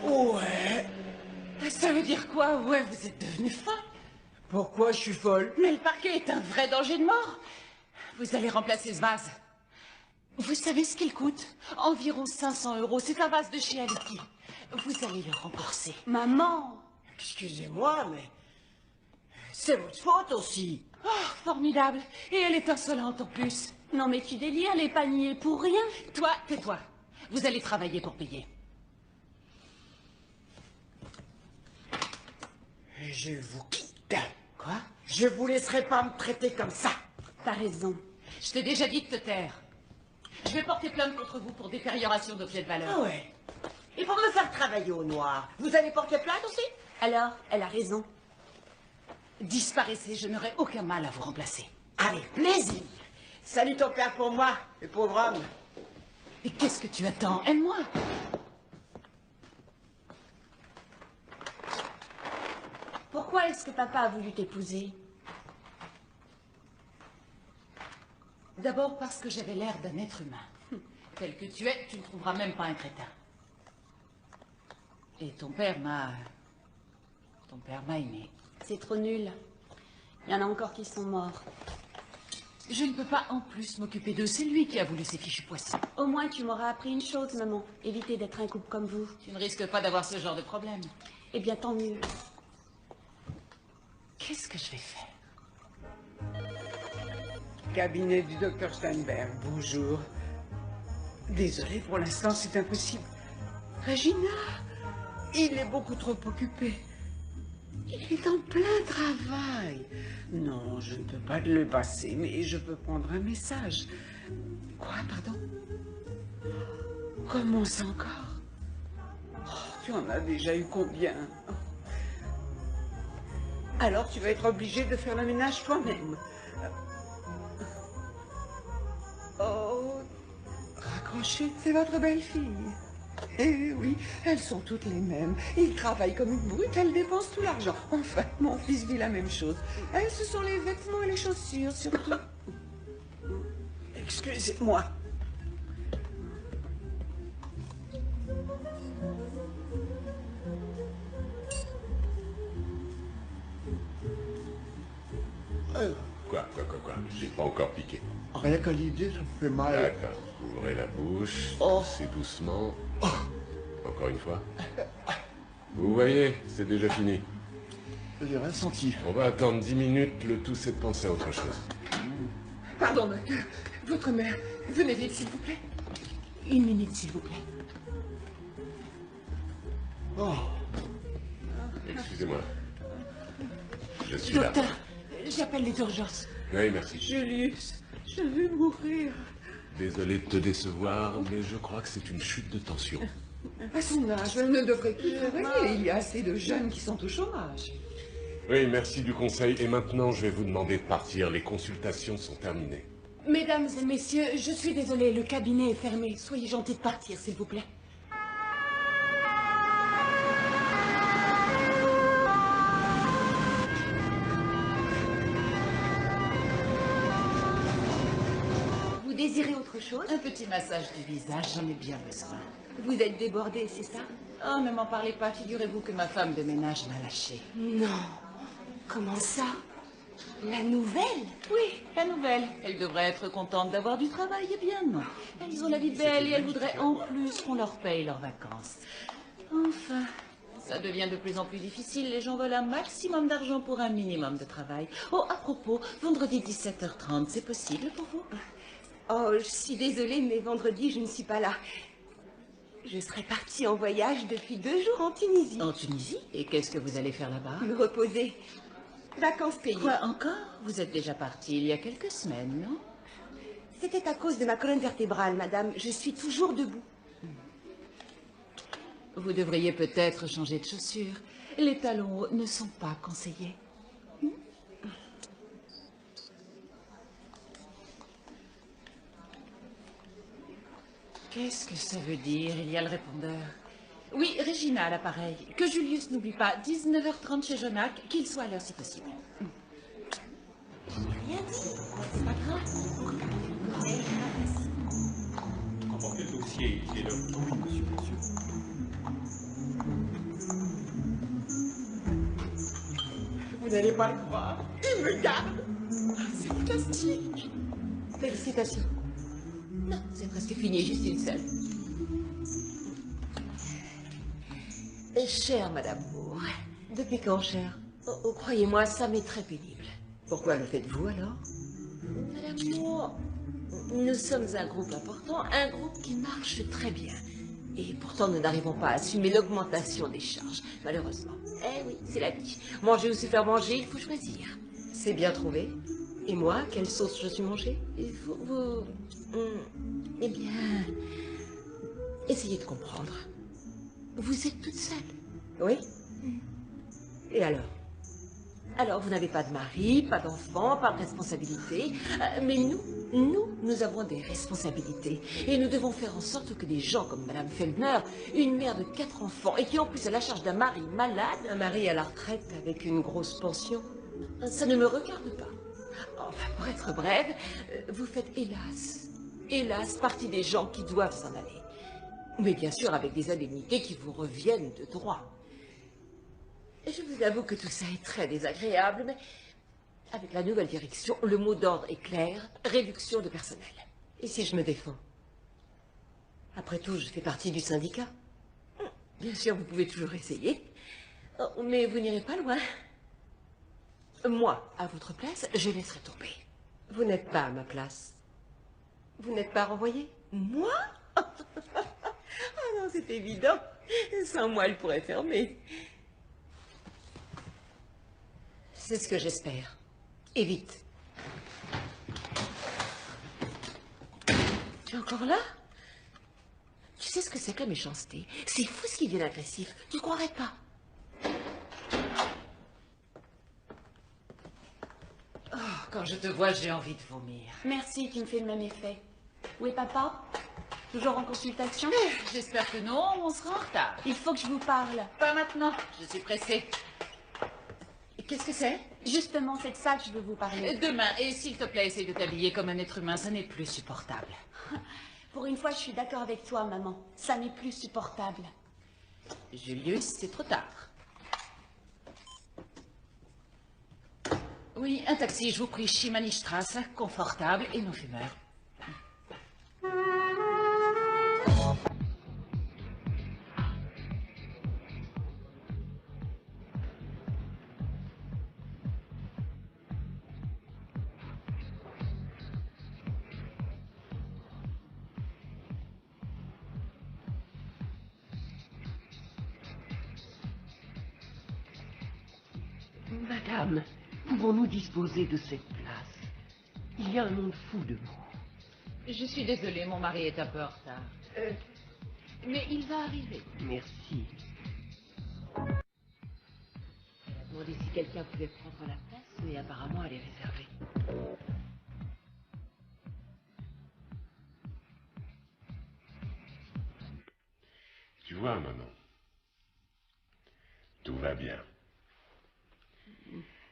Ouais. Ça veut dire quoi? Ouais, vous êtes devenue folle. Pourquoi je suis folle? Mais le parquet est un vrai danger de mort. Vous allez remplacer ce vase. Vous savez ce qu'il coûte? Environ 500 €. C'est un vase de chez Aliki. Vous allez le rembourser. Maman! Excusez-moi, mais... c'est votre faute aussi. Oh, formidable. Et elle est insolente en plus. Non mais tu délires, les paniers pour rien. Toi, tais-toi. Vous allez travailler pour payer. Je vous quitte. Quoi? Je vous laisserai pas me traiter comme ça. T'as raison. Je t'ai déjà dit de te taire. Je vais porter plainte contre vous pour détérioration d'objets de valeur. Ah ouais. Et pour me faire travailler au noir, vous allez porter plainte aussi? Alors, elle a raison. Disparaissez, je n'aurai aucun mal à vous remplacer. Avec plaisir. Salut ton père pour moi, le pauvre homme. Et qu'est-ce que tu attends? Aime-moi. Pourquoi est-ce que papa a voulu t'épouser? D'abord parce que j'avais l'air d'un être humain. Tel que tu es, tu ne trouveras même pas un crétin. Et ton père m'a aimé. C'est trop nul. Il y en a encore qui sont morts. Je ne peux pas en plus m'occuper d'eux. C'est lui qui a voulu ces fichus poissons. Au moins tu m'auras appris une chose, maman. Éviter d'être un couple comme vous. Tu ne risques pas d'avoir ce genre de problème. Eh bien tant mieux. Qu'est-ce que je vais faire? Cabinet du docteur Steinberg, bonjour. Désolé, pour l'instant, c'est impossible. Regina, il est beaucoup trop occupé. Il est en plein travail. Non, je ne peux pas le passer, mais je peux prendre un message. Quoi, pardon? Comment ça encore? Oh, tu en as déjà eu combien? Alors tu vas être obligé de faire le ménage toi-même. Oh, raccrochez, c'est votre belle-fille. Eh oui, elles sont toutes les mêmes. Ils travaillent comme une brute, elles dépensent tout l'argent. Enfin, mon fils vit la même chose. Elles, ce sont les vêtements et les chaussures, surtout. Excusez-moi. Quoi? J'ai pas encore piqué. Rien qu'à l'idée, ça me fait mal. D'accord. Ouvrez la bouche. Oh. C'est doucement. Encore une fois. Vous voyez, c'est déjà fini. J'ai rien senti. On va attendre 10 minutes, le tout c'est de penser à autre chose. Pardon, docteur. Votre mère, venez vite, s'il vous plaît. Une minute, s'il vous plaît. Oh, Excusez-moi. Je suis là. Docteur, j'appelle les urgences. Oui, merci. Julius, je vais mourir. Désolé de te décevoir, mais je crois que c'est une chute de tension. À son âge, elle ne devrait plus travailler. Il y a assez de jeunes qui sont au chômage. Oui, merci du conseil. Et maintenant, je vais vous demander de partir. Les consultations sont terminées. Mesdames et messieurs, je suis désolée, le cabinet est fermé. Soyez gentils de partir, s'il vous plaît. Vous désirez autre chose? Un petit massage du visage, j'en ai bien besoin. Vous êtes débordé, c'est ça? Oh, ne m'en parlez pas. Figurez-vous que ma femme de ménage m'a lâchée. Non. Comment ça? La nouvelle? Oui, la nouvelle. Elle devrait être contente d'avoir du travail. Eh bien non. Elles ont la vie belle et elles voudraient en plus qu'on leur paye leurs vacances. Enfin, ça devient de plus en plus difficile. Les gens veulent un maximum d'argent pour un minimum de travail. Oh, à propos, vendredi 17h30, c'est possible pour vous? Oh, je suis désolée, mais vendredi, je ne suis pas là. Je serai partie en voyage depuis 2 jours en Tunisie. En Tunisie? Et qu'est-ce que vous allez faire là-bas? Me reposer. Vacances payées. Quoi encore? Vous êtes déjà partie il y a quelques semaines, non? C'était à cause de ma colonne vertébrale, madame. Je suis toujours debout. Vous devriez peut-être changer de chaussures. Les talons hauts ne sont pas conseillés. Qu'est-ce que ça veut dire? Il y a le répondeur. Oui, Regina à l'appareil. Que Julius n'oublie pas, 19h30 chez Jonac, qu'il soit à l'heure si possible. Rien dit. C'est pas grave. Emportez le dossier, il est là. Oui, monsieur, monsieur. Vous n'allez pas le croire. Il me garde. C'est fantastique. Félicitations. Non, c'est presque fini, juste une seule. Chère Madame Moore. Depuis quand, chère? Oh, croyez-moi, ça m'est très pénible. Pourquoi le faites-vous alors? Madame Moore, nous sommes un groupe important, un groupe qui marche très bien. Et pourtant, nous n'arrivons pas à assumer l'augmentation des charges, malheureusement. Eh oui, c'est la vie. Manger ou se faire manger, il faut choisir. C'est bien trouvé. Et moi, quelle sauce je suis mangée? Il faut vous... Eh bien... Essayez de comprendre. Vous êtes toute seule. Oui. Et alors? Alors, vous n'avez pas de mari, pas d'enfant, pas de responsabilité. Mais nous avons des responsabilités. Et nous devons faire en sorte que des gens comme Madame Feldner, une mère de 4 enfants, et qui en plus a la charge d'un mari malade... Un mari à la retraite avec une grosse pension. Ça ne me regarde pas. Enfin, pour être brève, vous faites hélas, partie des gens qui doivent s'en aller. Mais bien sûr, avec des indemnités qui vous reviennent de droit. Et je vous avoue que tout ça est très désagréable, mais avec la nouvelle direction, le mot d'ordre est clair, réduction de personnel. Et si je me défends? Après tout, je fais partie du syndicat. Bien sûr, vous pouvez toujours essayer. Oh, mais vous n'irez pas loin. Moi, à votre place, je laisserai tomber. Vous n'êtes pas à ma place. Vous n'êtes pas renvoyé? Moi? Ah non, c'est évident. Sans moi, elle pourrait fermer. C'est ce que j'espère. Et vite. Tu es encore là? Tu sais ce que c'est que la méchanceté? C'est fou ce qui devient agressif. Tu ne croirais pas? Oh, quand je te vois, j'ai envie de vomir. Merci, tu me fais le même effet. Où est papa? Toujours en consultation? J'espère que non, on sera en retard. Il faut que je vous parle. Pas maintenant, je suis pressée. Qu'est-ce que c'est? Justement, c'est de ça que je veux vous parler. Demain, et s'il te plaît, essaye de t'habiller comme un être humain, ça n'est plus supportable. Pour une fois, je suis d'accord avec toi, maman. Ça n'est plus supportable. Julius, c'est trop tard. Oui, un taxi, je vous prie, Schimannistrasse, confortable et non fumeur. Madame, pouvons-nous disposer de cette place? Il y a un monde fou de monde. Je suis désolée, mon mari est un peu en retard. Mais il va arriver. Merci. Elle a demandé si quelqu'un pouvait prendre la place, mais apparemment elle est réservée. Tu vois, maman, tout va bien.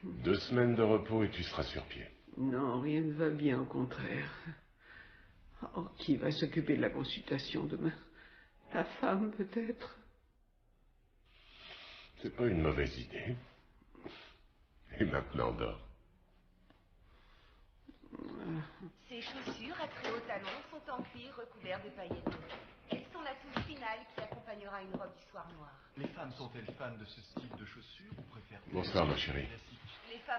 2 semaines de repos et tu seras sur pied. Non, rien ne va bien, au contraire. Oh, qui va s'occuper de la consultation demain? Ta femme, peut-être. C'est pas une mauvaise idée. Et maintenant, dors. Ces chaussures à très haut talon sont en cuir recouvert de paillettes. Elles sont la touche finale qui accompagnera une robe du soir noire. Les femmes sont-elles fans de ce style de chaussures ou préfèrent... Bonsoir, ma chérie.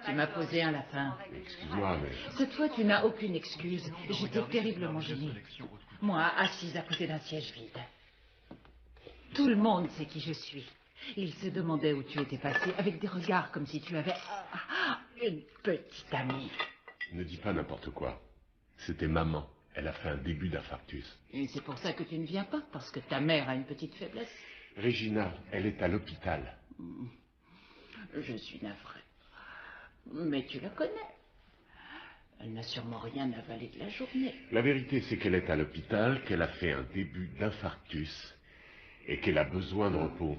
Tu m'as posé un lapin. Excuse-moi, mais... Cette fois, tu n'as aucune excuse. J'étais terriblement gênée. Moi, assise à côté d'un siège vide. Tout le monde sait qui je suis. Ils se demandaient où tu étais passé, avec des regards comme si tu avais une petite amie. Ne dis pas n'importe quoi. C'était maman. Elle a fait un début d'infarctus. Et c'est pour ça que tu ne viens pas, parce que ta mère a une petite faiblesse. Regina, elle est à l'hôpital. Je suis navrée. Mais tu la connais. Elle n'a sûrement rien avalé de la journée. La vérité, c'est qu'elle est à l'hôpital, qu'elle a fait un début d'infarctus et qu'elle a besoin de repos.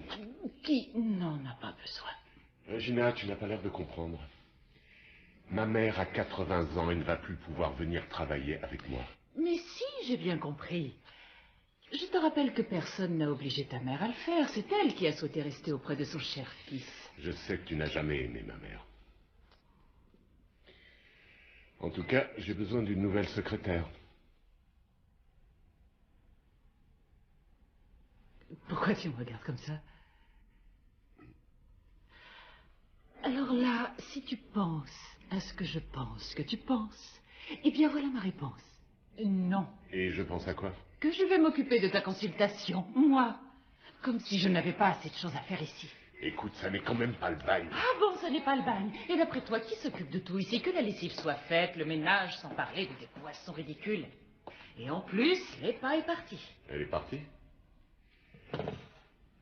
Qui n'en a pas besoin? Regina, tu n'as pas l'air de comprendre. Ma mère a 80 ans et ne va plus pouvoir venir travailler avec moi. Mais si, j'ai bien compris. Je te rappelle que personne n'a obligé ta mère à le faire. C'est elle qui a souhaité rester auprès de son cher fils. Je sais que tu n'as jamais aimé ma mère. En tout cas, j'ai besoin d'une nouvelle secrétaire. Pourquoi tu me regardes comme ça? Alors là, si tu penses à ce que je pense que tu penses, eh bien voilà ma réponse. Non. Et je pense à quoi? Que je vais m'occuper de ta consultation, moi. Comme si je n'avais pas assez de choses à faire ici. Écoute, ça n'est quand même pas le bagne. Ah bon, ça n'est pas le bagne. Et d'après toi, qui s'occupe de tout ici? Que la lessive soit faite, le ménage, sans parler de tes poissons ridicules. Et en plus, l'épa est partie. Elle est partie?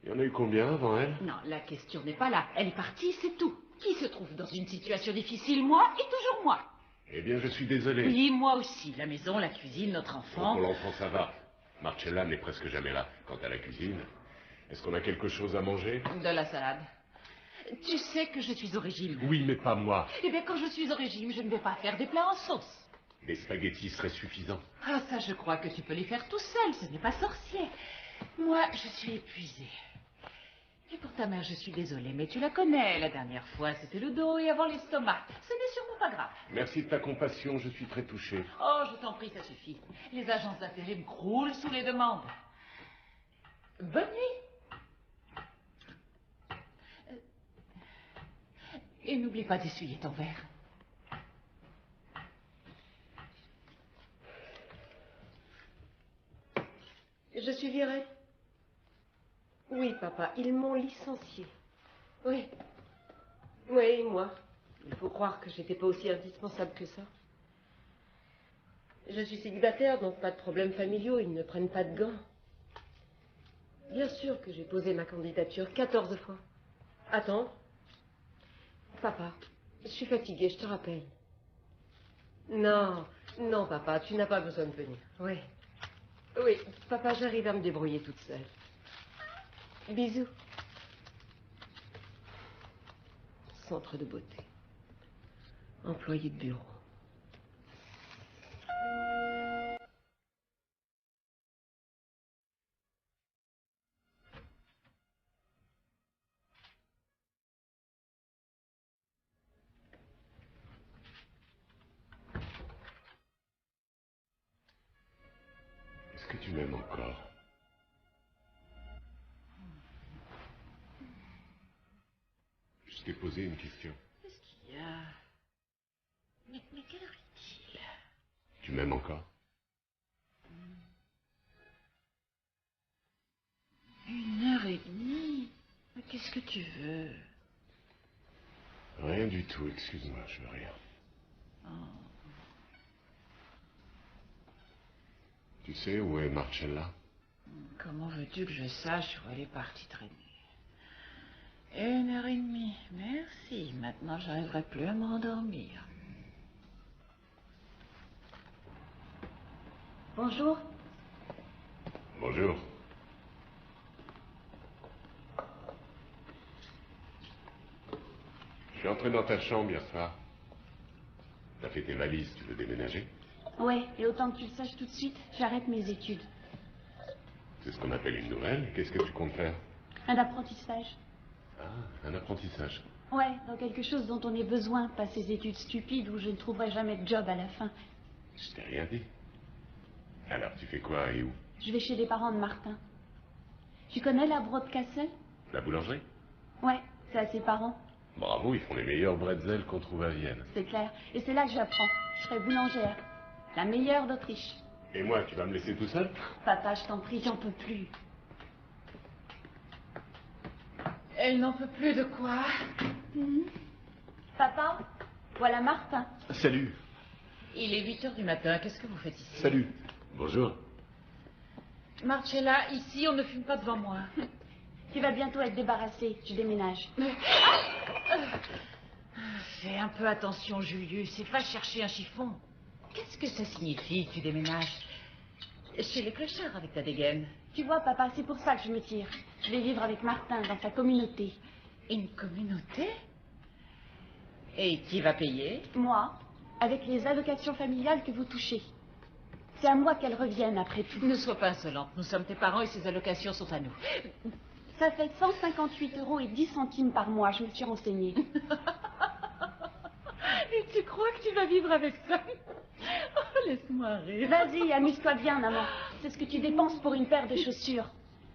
Il y en a eu combien avant elle? Non, la question n'est pas là. Elle est partie, c'est tout. Qui se trouve dans une situation difficile? Moi et toujours moi. Eh bien, je suis désolé. Oui, moi aussi. La maison, la cuisine, notre enfant. Pour l'enfant, ça va. Marcella n'est presque jamais là. Quant à la cuisine, est-ce qu'on a quelque chose à manger? De la salade. Tu sais que je suis au régime. Oui, mais pas moi. Eh bien, quand je suis au régime, je ne vais pas faire des plats en sauce. Des spaghettis seraient suffisants. Ah, ça, je crois que tu peux les faire tout seul. Ce n'est pas sorcier. Moi, je suis épuisée. Et pour ta mère, je suis désolée, mais tu la connais. La dernière fois, c'était le dos et avant l'estomac. Ce n'est sûrement pas grave. Merci de ta compassion, je suis très touché. Oh, je t'en prie, ça suffit. Les agences d'intérim croulent sous les demandes. Bonne nuit. Et n'oublie pas d'essuyer ton verre. Je suis virée. Oui, papa, ils m'ont licenciée. Oui. Oui, moi. Il faut croire que j'étais pas aussi indispensable que ça. Je suis célibataire, donc pas de problèmes familiaux, ils ne prennent pas de gants. Bien sûr que j'ai posé ma candidature 14 fois. Attends. Papa, je suis fatiguée, je te rappelle. Non, non, papa, tu n'as pas besoin de venir. Oui. Oui, papa, j'arrive à me débrouiller toute seule. Bisous. Centre de beauté. Employé de bureau. Est-ce que tu m'aimes encore? Je t'ai posé une question. Qu'est-ce qu'il y a? Mais quelle heure est-il? Tu m'aimes encore? 1h30. Mais qu'est-ce que tu veux? Rien du tout, excuse-moi, je veux rien. Oh. Tu sais où est Marcella? Comment veux-tu que je sache où elle est partie traîner? 1h30. Merci. Maintenant, j'arriverai plus à me rendormir. Bonjour. Bonjour. Je suis entré dans ta chambre hier soir. T'as fait tes valises, tu veux déménager? Ouais, et autant que tu le saches tout de suite, j'arrête mes études. C'est ce qu'on appelle une nouvelle. Qu'est-ce que tu comptes faire? Un apprentissage. Ah, un apprentissage. Ouais, dans quelque chose dont on ait besoin, pas ces études stupides où je ne trouverai jamais de job à la fin. Je t'ai rien dit. Alors, tu fais quoi et où? Je vais chez les parents de Martin. Tu connais la Broadcastle? La boulangerie? Ouais, c'est à ses parents. Bravo, ils font les meilleurs bretzels qu'on trouve à Vienne. C'est clair. Et c'est là que j'apprends. Je serai boulangère. La meilleure d'Autriche. Et moi, tu vas me laisser tout seul? Papa, je t'en prie, j'en peux plus. Elle n'en peut plus de quoi? Papa, voilà Martin. Salut. Il est 8 heures du matin, qu'est-ce que vous faites ici? Salut. Bonjour. Marcella, ici, on ne fume pas devant moi. Tu vas bientôt être débarrassé, je déménage. Fais un peu attention, Julius, et va chercher un chiffon. Qu'est-ce que ça signifie, tu déménages? Chez les clochards avec ta dégaine. Tu vois, papa, c'est pour ça que je me tire. Je vais vivre avec Martin dans sa communauté. Une communauté? Et qui va payer? Moi, avec les allocations familiales que vous touchez. C'est à moi qu'elles reviennent après tout. Ne sois pas insolente, nous sommes tes parents et ces allocations sont à nous. Ça fait 158 € et 10 centimes par mois, je me suis renseignée. Et tu crois que tu vas vivre avec ça? Oh, laisse-moi rire. Vas-y, amuse-toi bien, maman. C'est ce que tu dépenses pour une paire de chaussures.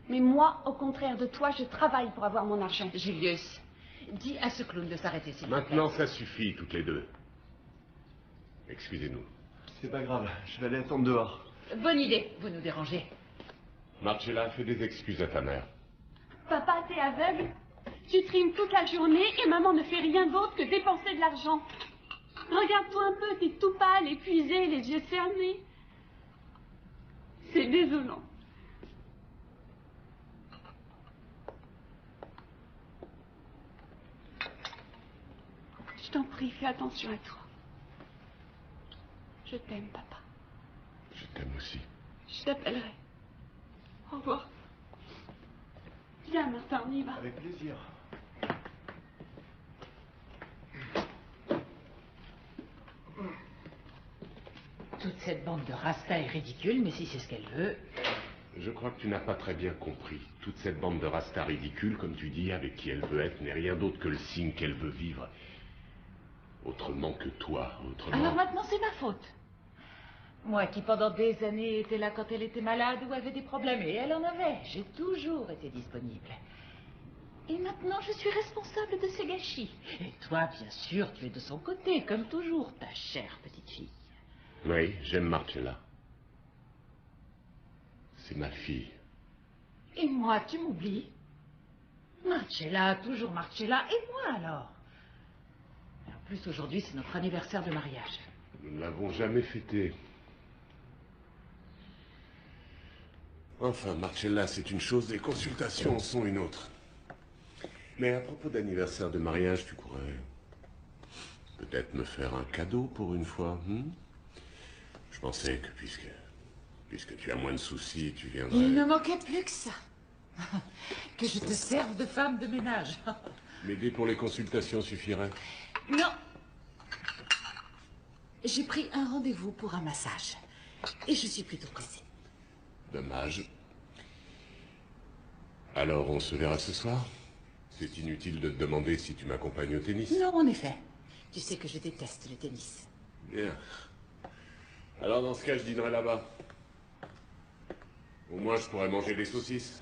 Mais moi, au contraire de toi, je travaille pour avoir mon argent. Julius, dis à ce clown de s'arrêter, s'il vous plaît. Maintenant, ça suffit, toutes les deux. Excusez-nous. C'est pas grave, je vais aller attendre dehors. Bonne idée, vous nous dérangez. Marcella, fais des excuses à ta mère. Papa, t'es aveugle? Tu trimes toute la journée et maman ne fait rien d'autre que dépenser de l'argent. Regarde-toi un peu, t'es tout pâle, épuisé, les yeux cernés. C'est désolant. Je t'en prie, fais attention à toi. Je t'aime, papa. Je t'aime aussi. Je t'appellerai. Au revoir. Viens, Martin, on y va. Avec plaisir. Toute cette bande de rasta est ridicule, mais si c'est ce qu'elle veut... Je crois que tu n'as pas très bien compris. Toute cette bande de rasta ridicule, comme tu dis, avec qui elle veut être, n'est rien d'autre que le signe qu'elle veut vivre. Autrement que toi, autrement... Alors maintenant, c'est ma faute. Moi qui, pendant des années, étais là quand elle était malade ou avait des problèmes, et elle en avait, j'ai toujours été disponible. Et maintenant, je suis responsable de ses gâchis. Et toi, bien sûr, tu es de son côté, comme toujours, ta chère petite fille. Oui, j'aime Marcella. C'est ma fille. Et moi, tu m'oublies? Marcella, toujours Marcella, et moi alors? Et en plus, aujourd'hui, c'est notre anniversaire de mariage. Nous ne l'avons jamais fêté. Enfin, Marcella, c'est une chose, les consultations sont une autre. Mais à propos d'anniversaire de mariage, tu pourrais peut-être me faire un cadeau pour une fois, Je pensais que puisque tu as moins de soucis, tu viendrais... Il ne manquait plus que ça. Que je te serve de femme de ménage. M'aider pour les consultations suffirait. Non. J'ai pris un rendez-vous pour un massage. Et je suis plutôt pressée. Dommage. Alors, on se verra ce soir? C'est inutile de te demander si tu m'accompagnes au tennis. Non, en effet. Tu sais que je déteste le tennis. Bien. Alors, dans ce cas, je dînerai là-bas. Au moins, je pourrais manger des saucisses.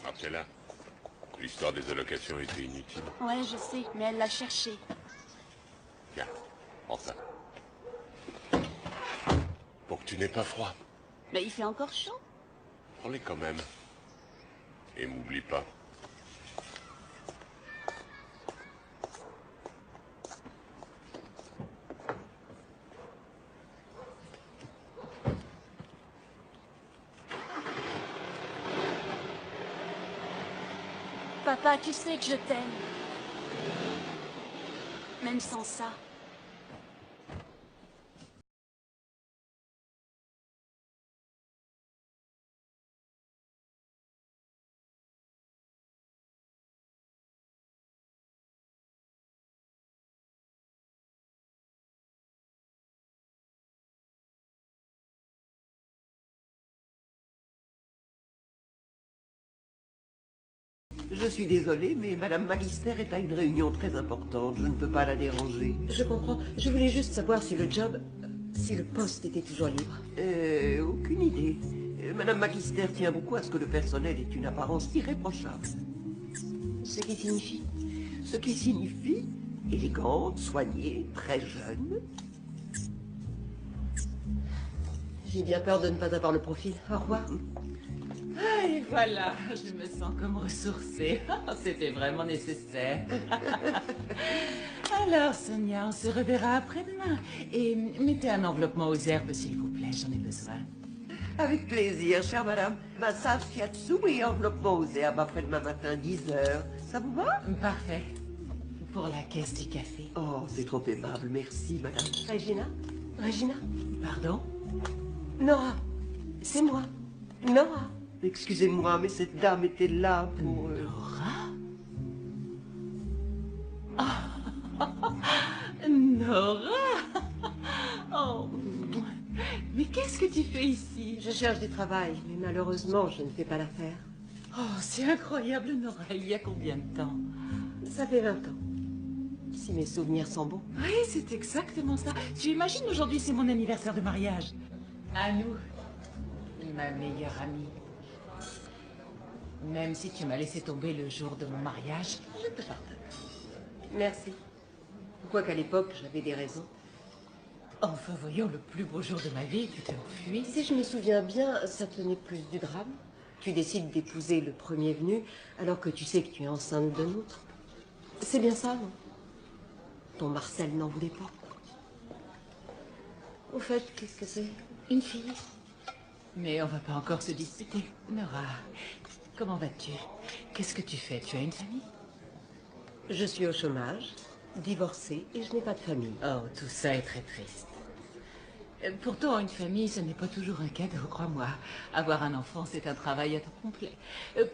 Marcella, l'histoire des allocations était inutile. Ouais, je sais, mais elle l'a cherché. Tiens, prends ça. Pour que tu n'aies pas froid. Mais il fait encore chaud. Prends-les quand même. Et m'oublie pas. Papa, tu sais que je t'aime. Même sans ça. Je suis désolée, mais Madame Magister est à une réunion très importante. Je ne peux pas la déranger. Je comprends. Je voulais juste savoir si le job... si le poste était toujours libre. Aucune idée. Madame Magister tient beaucoup à ce que le personnel ait une apparence irréprochable. Ce qui signifie... Ce qui signifie élégante, soignée, très jeune. J'ai bien peur de ne pas avoir le profil. Au revoir. Ah, et voilà, je me sens comme ressourcée. C'était vraiment nécessaire. Alors, Sonia, on se reverra après-demain. Et mettez un enveloppement aux herbes, s'il vous plaît, j'en ai besoin. Avec plaisir, chère madame. Massage shiatsu et enveloppement aux herbes après-demain matin, 10h. Ça vous va? Parfait. Pour la caisse du café. Oh, c'est trop aimable. Merci, madame. Regina? Regina? Pardon? Nora. C'est moi. Nora. Excusez-moi, mais cette dame était là pour... Nora? Nora? Oh. Mais qu'est-ce que tu fais ici? Je cherche du travail, mais malheureusement, je ne fais pas l'affaire. Oh, c'est incroyable, Nora. Il y a combien de temps? Ça fait 20 ans. Si mes souvenirs sont bons. Oui, c'est exactement ça. Tu imagines, aujourd'hui, c'est mon anniversaire de mariage. À nous, ma meilleure amie. Même si tu m'as laissé tomber le jour de mon mariage, je te pardonne. Merci. Quoiqu'à l'époque, j'avais des raisons. Enfin, voyons, le plus beau jour de ma vie, tu t'es enfui. Si je me souviens bien, ça tenait plus du drame. Tu décides d'épouser le premier venu, alors que tu sais que tu es enceinte d'un autre. C'est bien ça, non? Ton Marcel n'en voulait pas. Au fait, qu'est-ce que c'est? Une fille. Mais on va pas encore se disputer. Nora, comment vas-tu? Qu'est-ce que tu fais? Tu as une famille? Je suis au chômage, divorcée, et je n'ai pas de famille. Oh, tout ça est très triste. Pourtant, une famille, ce n'est pas toujours un cadeau, crois-moi. Avoir un enfant, c'est un travail à temps complet.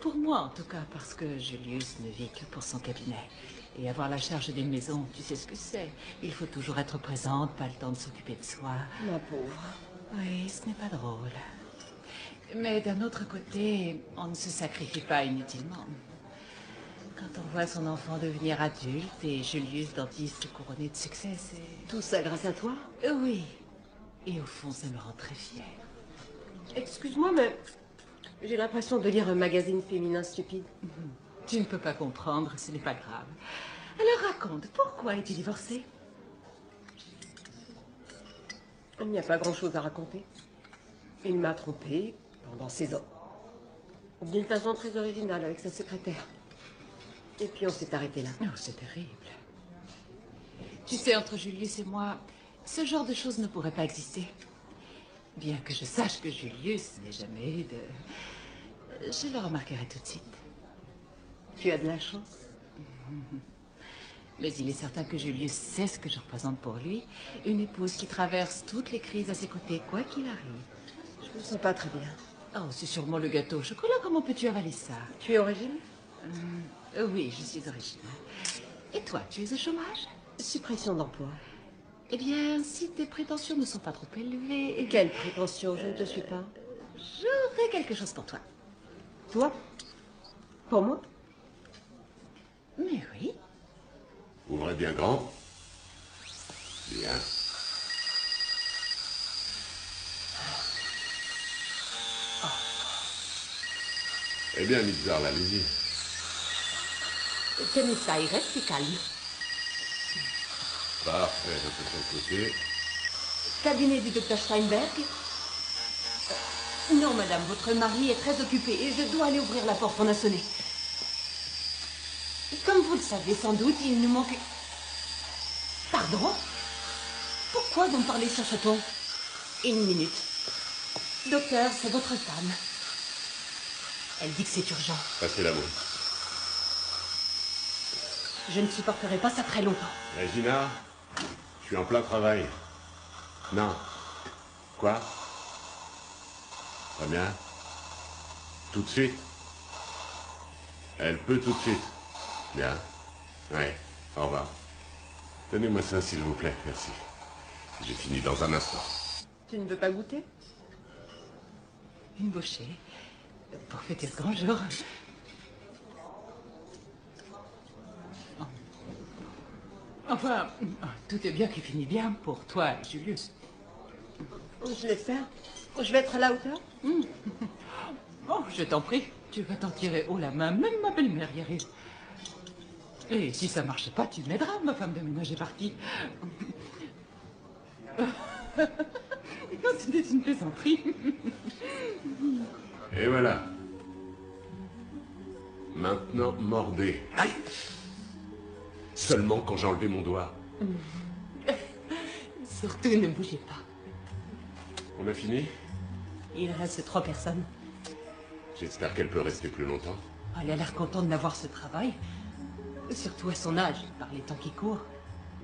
Pour moi, en tout cas, parce que Julius ne vit que pour son cabinet. Et avoir la charge d'une maison, tu sais ce que c'est. Il faut toujours être présente, pas le temps de s'occuper de soi. Ma pauvre. Oui, ce n'est pas drôle. Mais d'un autre côté, on ne se sacrifie pas inutilement. Quand on voit son enfant devenir adulte et Julius dentiste couronné de succès, c'est... Tout ça grâce à toi? Oui. Et au fond, ça me rend très fière. Excuse-moi, mais j'ai l'impression de lire un magazine féminin stupide. Tu ne peux pas comprendre, ce n'est pas grave. Alors raconte, pourquoi es-tu divorcée? Il n'y a pas grand-chose à raconter. Il m'a trompée pendant 16 ans. D'une façon très originale avec sa secrétaire. Et puis on s'est arrêté là. Oh, c'est terrible. Tu sais, entre Julius et moi, ce genre de choses ne pourrait pas exister. Bien que je sache que Julius n'ait jamais eu de... Je le remarquerai tout de suite. Tu as de la chance. Mais il est certain que Julius sait ce que je représente pour lui. Une épouse qui traverse toutes les crises à ses côtés, quoi qu'il arrive. Je me sens pas très bien. Oh, c'est sûrement le gâteau au chocolat. Comment peux-tu avaler ça? Tu es au régime? Oui, je suis au régime. Et toi, tu es au chômage? Suppression d'emploi. Eh bien, si tes prétentions ne sont pas trop élevées... Quelle prétention? Je ne te suis pas. J'aurai quelque chose pour toi. Toi? Pour moi? Mais oui. Ouvrez bien grand. Bien. Eh bien, Mitzar, allez-y. Tenez ça, il reste calme. Parfait, de ton côté. Cabinet du docteur Steinberg? Non, madame, votre mari est très occupé et je dois aller ouvrir la porte, on a sonné. Comme vous le savez sans doute, il nous manque... Pardon? Pourquoi vous me parlez sur ce ton? Une minute. Docteur, c'est votre femme. Elle dit que c'est urgent. Passez la main. Je ne supporterai pas ça très longtemps. Regina, je suis en plein travail. Non. Quoi? Très bien. Tout de suite? Elle peut tout de suite. Bien. Ouais. Au revoir. Donnez-moi ça, s'il vous plaît. Merci. J'ai fini dans un instant. Tu ne veux pas goûter? Une bouchée. Pour fêter ce grand jour. Enfin, tout est bien qui finit bien pour toi et Julius. Je l'espère. Je vais être à la hauteur. Oh, je t'en prie, tu vas t'en tirer haut la main, même ma belle-mère y arrive. Et si ça marche pas, tu m'aideras, ma femme de ménage est partie. C'était une plaisanterie. Et voilà. Maintenant, mordez. Aïe! Seulement quand j'ai enlevé mon doigt. Surtout, ne bougez pas. On a fini? Il reste 3 personnes. J'espère qu'elle peut rester plus longtemps. Elle a l'air contente d'avoir ce travail. Surtout à son âge, par les temps qui courent.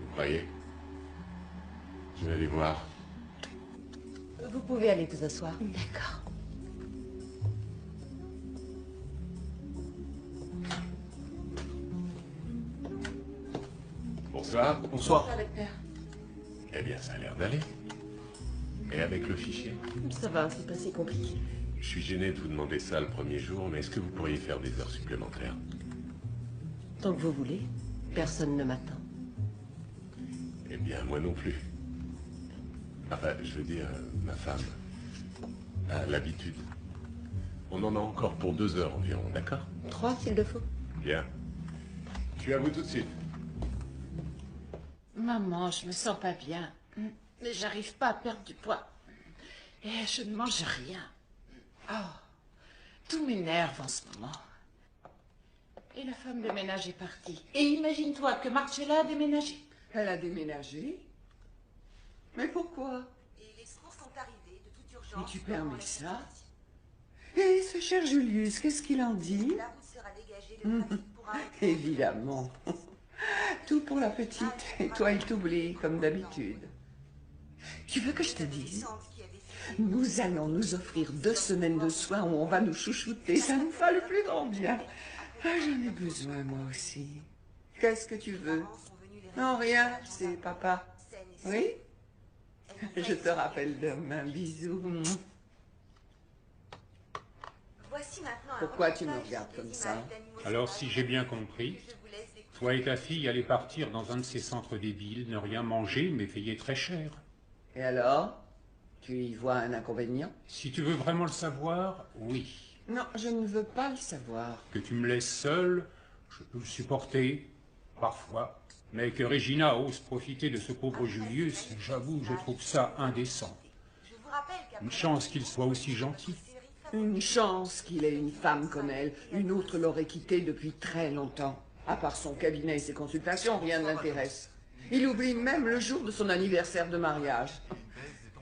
Vous croyez? Je vais aller voir. Vous pouvez aller vous asseoir. D'accord. Bonsoir. Bonsoir. Docteur. Eh bien, ça a l'air d'aller. Et avec le fichier? Ça va, c'est pas si compliqué. Je suis gêné de vous demander ça le premier jour, mais est-ce que vous pourriez faire des heures supplémentaires? Tant que vous voulez. Personne ne m'attend. Eh bien, moi non plus. Enfin, je veux dire, ma femme a l'habitude. On en a encore pour 2 heures environ, d'accord? 3 s'il le faut. Bien. Je suis à vous tout de suite. Maman, je me sens pas bien. Mais j'arrive pas à perdre du poids. Et je ne mange rien. Oh, tout m'énerve en ce moment. Et la femme de ménage est partie. Et imagine-toi que Marcella a déménagé. Elle a déménagé? Mais pourquoi? Et les secours sont arrivés de toute urgence. Mais tu permets ça? Et ce cher Julius, qu'est-ce qu'il en dit? La route sera dégagée, le trafic pourra... Évidemment. Tout pour la petite. Et toi, il t'oublie, comme d'habitude. Tu veux que je te dise? Nous allons nous offrir 2 semaines de soins où on va nous chouchouter. Ça nous fera le plus grand bien. Ah, j'en ai besoin, moi aussi. Qu'est-ce que tu veux? Non, rien, c'est papa. Oui? Je te rappelle demain. Bisous. Pourquoi tu me regardes comme ça? Alors, si j'ai bien compris, toi et ta fille allez partir dans un de ces centres des villes, ne rien manger, mais payer très cher. Et alors? Tu y vois un inconvénient? Si tu veux vraiment le savoir, oui. Non, je ne veux pas le savoir. Que tu me laisses seul, je peux le supporter, parfois. Mais que Regina ose profiter de ce pauvre Julius, j'avoue, je trouve ça indécent. Une chance qu'il soit aussi gentil. Une chance qu'il ait une femme comme elle. Une autre l'aurait quitté depuis très longtemps. À part son cabinet et ses consultations, rien ne l'intéresse. Il oublie même le jour de son anniversaire de mariage.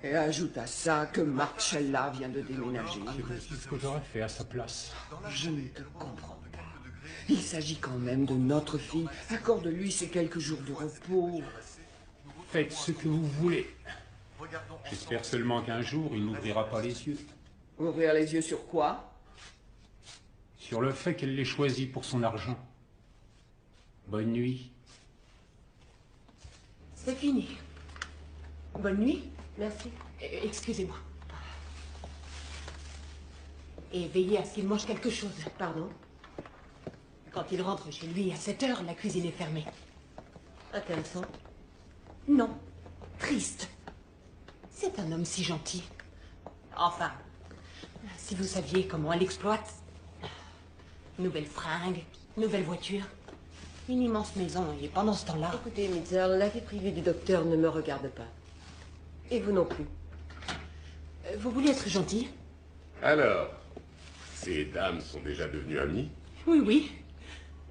Et ajoute à ça que Marcella vient de déménager. C'est ce que j'aurais fait à sa place. Je ne te comprends pas. Il s'agit quand même de notre fille. Accorde-lui ces quelques jours de repos. Faites ce que vous voulez. J'espère seulement qu'un jour, il n'ouvrira pas les yeux. Ouvrir les yeux sur quoi? Sur le fait qu'elle l'ait choisi pour son argent. Bonne nuit. C'est fini. Bonne nuit. Merci. Excusez-moi. Et veillez à ce qu'il mange quelque chose. Pardon. Quand il rentre chez lui à 7 heures, la cuisine est fermée. Intéressant. Non. Triste. C'est un homme si gentil. Enfin, si vous saviez comment elle exploite. Nouvelle fringue, nouvelle voiture, une immense maison, et pendant ce temps-là... Écoutez, Mitchell, la vie privée du docteur ne me regarde pas. Et vous non plus. Vous voulez être gentil? Alors, ces dames sont déjà devenues amies? Oui, oui.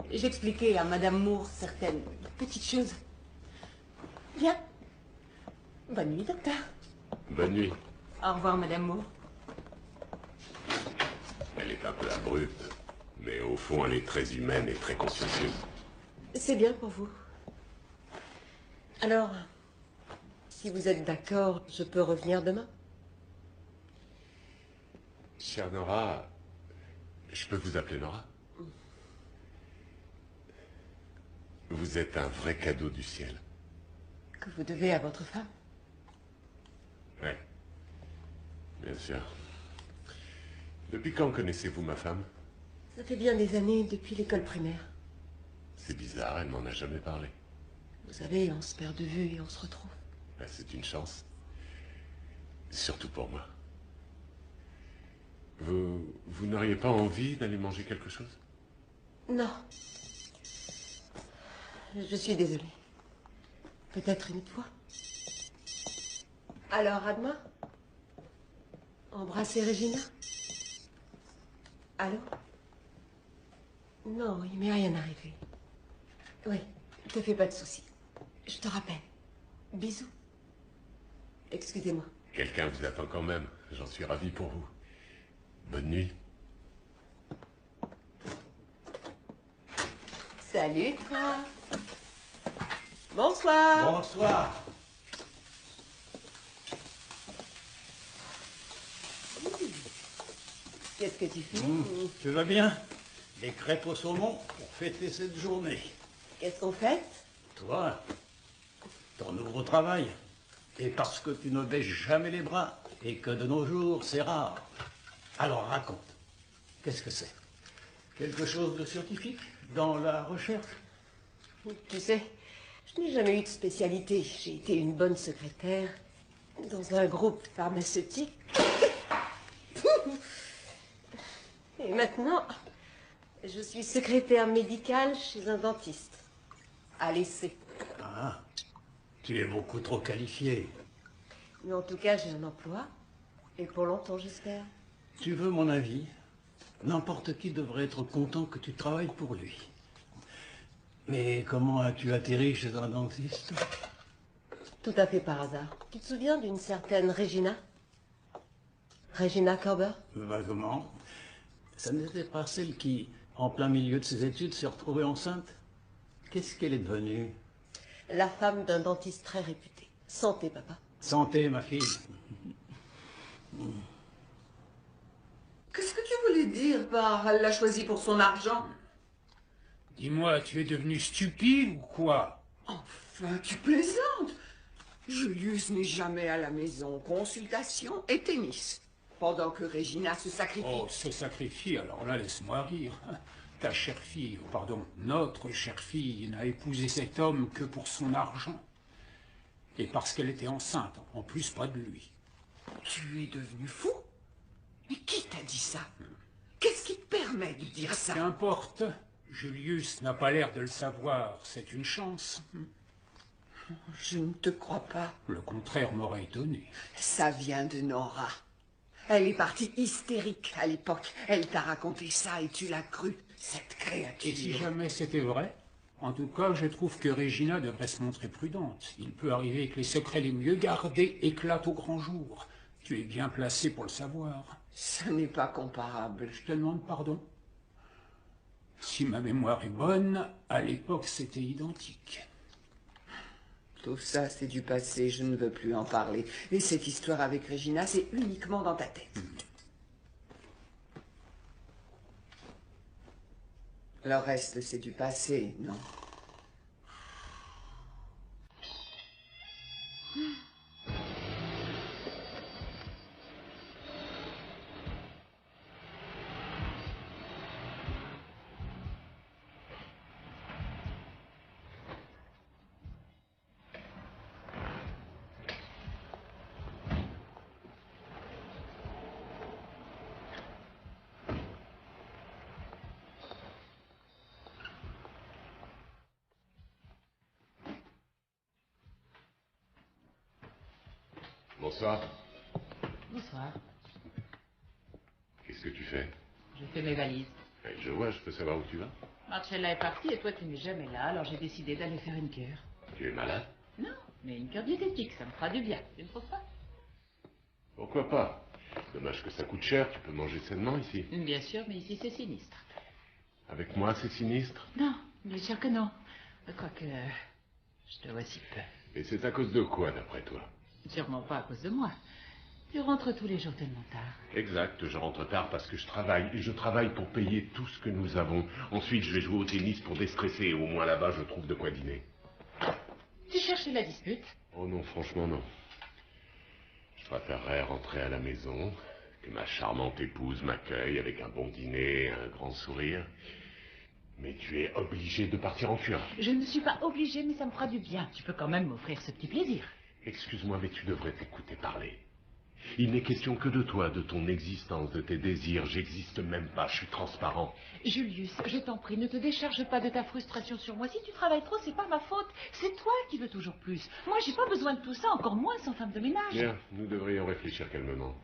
J'expliquais à Madame Moore certaines petites choses. Bien. Bonne nuit, docteur. Bonne nuit. Au revoir, Madame Moore. Elle est un peu abrupte, mais au fond, elle est très humaine et très consciencieuse. C'est bien pour vous. Alors, si vous êtes d'accord, je peux revenir demain? Chère Nora, je peux vous appeler Nora? Vous êtes un vrai cadeau du ciel. Que vous devez à votre femme. Oui, bien sûr. Depuis quand connaissez-vous ma femme? Ça fait bien des années depuis l'école primaire. C'est bizarre, elle m'en a jamais parlé. Vous savez, on se perd de vue et on se retrouve. Ben, c'est une chance. Surtout pour moi. Vous n'auriez pas envie d'aller manger quelque chose? Non. Je suis désolée. Peut-être une autre fois. Alors, à demain. Embrasser Regina? Allô? Non, il m'est rien arrivé. Oui, ne te fais pas de soucis. Je te rappelle. Bisous. Excusez-moi. Quelqu'un vous attend quand même. J'en suis ravi pour vous. Bonne nuit. Salut, toi. Bonsoir. Bonsoir. Qu'est-ce que tu fais? Tu vas bien? Les crêpes au saumon pour fêter cette journée. Qu'est-ce qu'on fait? Toi, ton nouveau travail. Et parce que tu ne baisses jamais les bras et que de nos jours, c'est rare. Alors raconte. Qu'est-ce que c'est? Quelque chose de scientifique dans la recherche? Tu sais, je n'ai jamais eu de spécialité. J'ai été une bonne secrétaire dans un groupe pharmaceutique. Et maintenant, je suis secrétaire médicale chez un dentiste. À l'essai. Ah, tu es beaucoup trop qualifié. Mais en tout cas, j'ai un emploi. Et pour longtemps, j'espère. Tu veux mon avis? N'importe qui devrait être content que tu travailles pour lui. Mais comment as-tu atterri chez un dentiste? Tout à fait par hasard. Tu te souviens d'une certaine Regina? Regina Körber? Vaguement. Ça n'était pas celle qui, en plein milieu de ses études, s'est retrouvée enceinte? Qu'est-ce qu'elle est devenue? La femme d'un dentiste très réputé. Santé, papa. Santé, ma fille. Qu'est-ce que tu voulais dire par elle l'a choisi pour son argent? Dis-moi, tu es devenu stupide ou quoi? Enfin, tu plaisantes. Julius n'est jamais à la maison. Consultation et tennis. Pendant que Regina se sacrifie. Oh, se sacrifie, alors là, laisse-moi rire. Ta chère fille, oh, pardon, notre chère fille n'a épousé cet homme que pour son argent. Et parce qu'elle était enceinte, en plus pas de lui. Tu es devenu fou? Mais qui t'a dit ça? Qu'est-ce qui te permet de dire ça? Qu'importe. Julius n'a pas l'air de le savoir. C'est une chance. Je ne te crois pas. Le contraire m'aurait étonné. Ça vient de Nora. Elle est partie hystérique à l'époque. Elle t'a raconté ça et tu l'as cru, cette créature. Et si jamais c'était vrai? En tout cas, je trouve que Regina devrait se montrer prudente. Il peut arriver que les secrets les mieux gardés éclatent au grand jour. Tu es bien placé pour le savoir. Ce n'est pas comparable. Je te demande pardon. Si ma mémoire est bonne, à l'époque, c'était identique. Tout ça, c'est du passé, je ne veux plus en parler. Et cette histoire avec Regina, c'est uniquement dans ta tête. Le reste, c'est du passé, non? Bonsoir. Bonsoir. Qu'est-ce que tu fais? Je fais mes valises. Je vois, je peux savoir où tu vas? Marcella est partie et toi tu n'es jamais là, alors j'ai décidé d'aller faire une cure. Tu es malade? Non, mais une cure diététique, ça me fera du bien. Tu ne trouves pas? Pourquoi pas? Dommage que ça coûte cher, tu peux manger sainement ici. Bien sûr, mais ici c'est sinistre. Avec moi, c'est sinistre? Non, bien sûr que non. Quoique, je te vois si peu. Et c'est à cause de quoi, d'après toi? Sûrement pas à cause de moi. Tu rentres tous les jours tellement tard. Exact, je rentre tard parce que je travaille. Et je travaille pour payer tout ce que nous avons. Ensuite, je vais jouer au tennis pour déstresser. Et au moins là-bas, je trouve de quoi dîner. Tu cherchais la dispute? Oh non, franchement non. Je préférerais rentrer à la maison, que ma charmante épouse m'accueille avec un bon dîner, un grand sourire. Mais tu es obligé de partir en cure. Je ne suis pas obligée, mais ça me fera du bien. Tu peux quand même m'offrir ce petit plaisir. Excuse-moi, mais tu devrais t'écouter parler. Il n'est question que de toi, de ton existence, de tes désirs. J'existe même pas, je suis transparent. Julius, je t'en prie, ne te décharge pas de ta frustration sur moi. Si tu travailles trop, c'est pas ma faute. C'est toi qui veux toujours plus. Moi, j'ai pas besoin de tout ça, encore moins sans femme de ménage. Bien, nous devrions réfléchir calmement.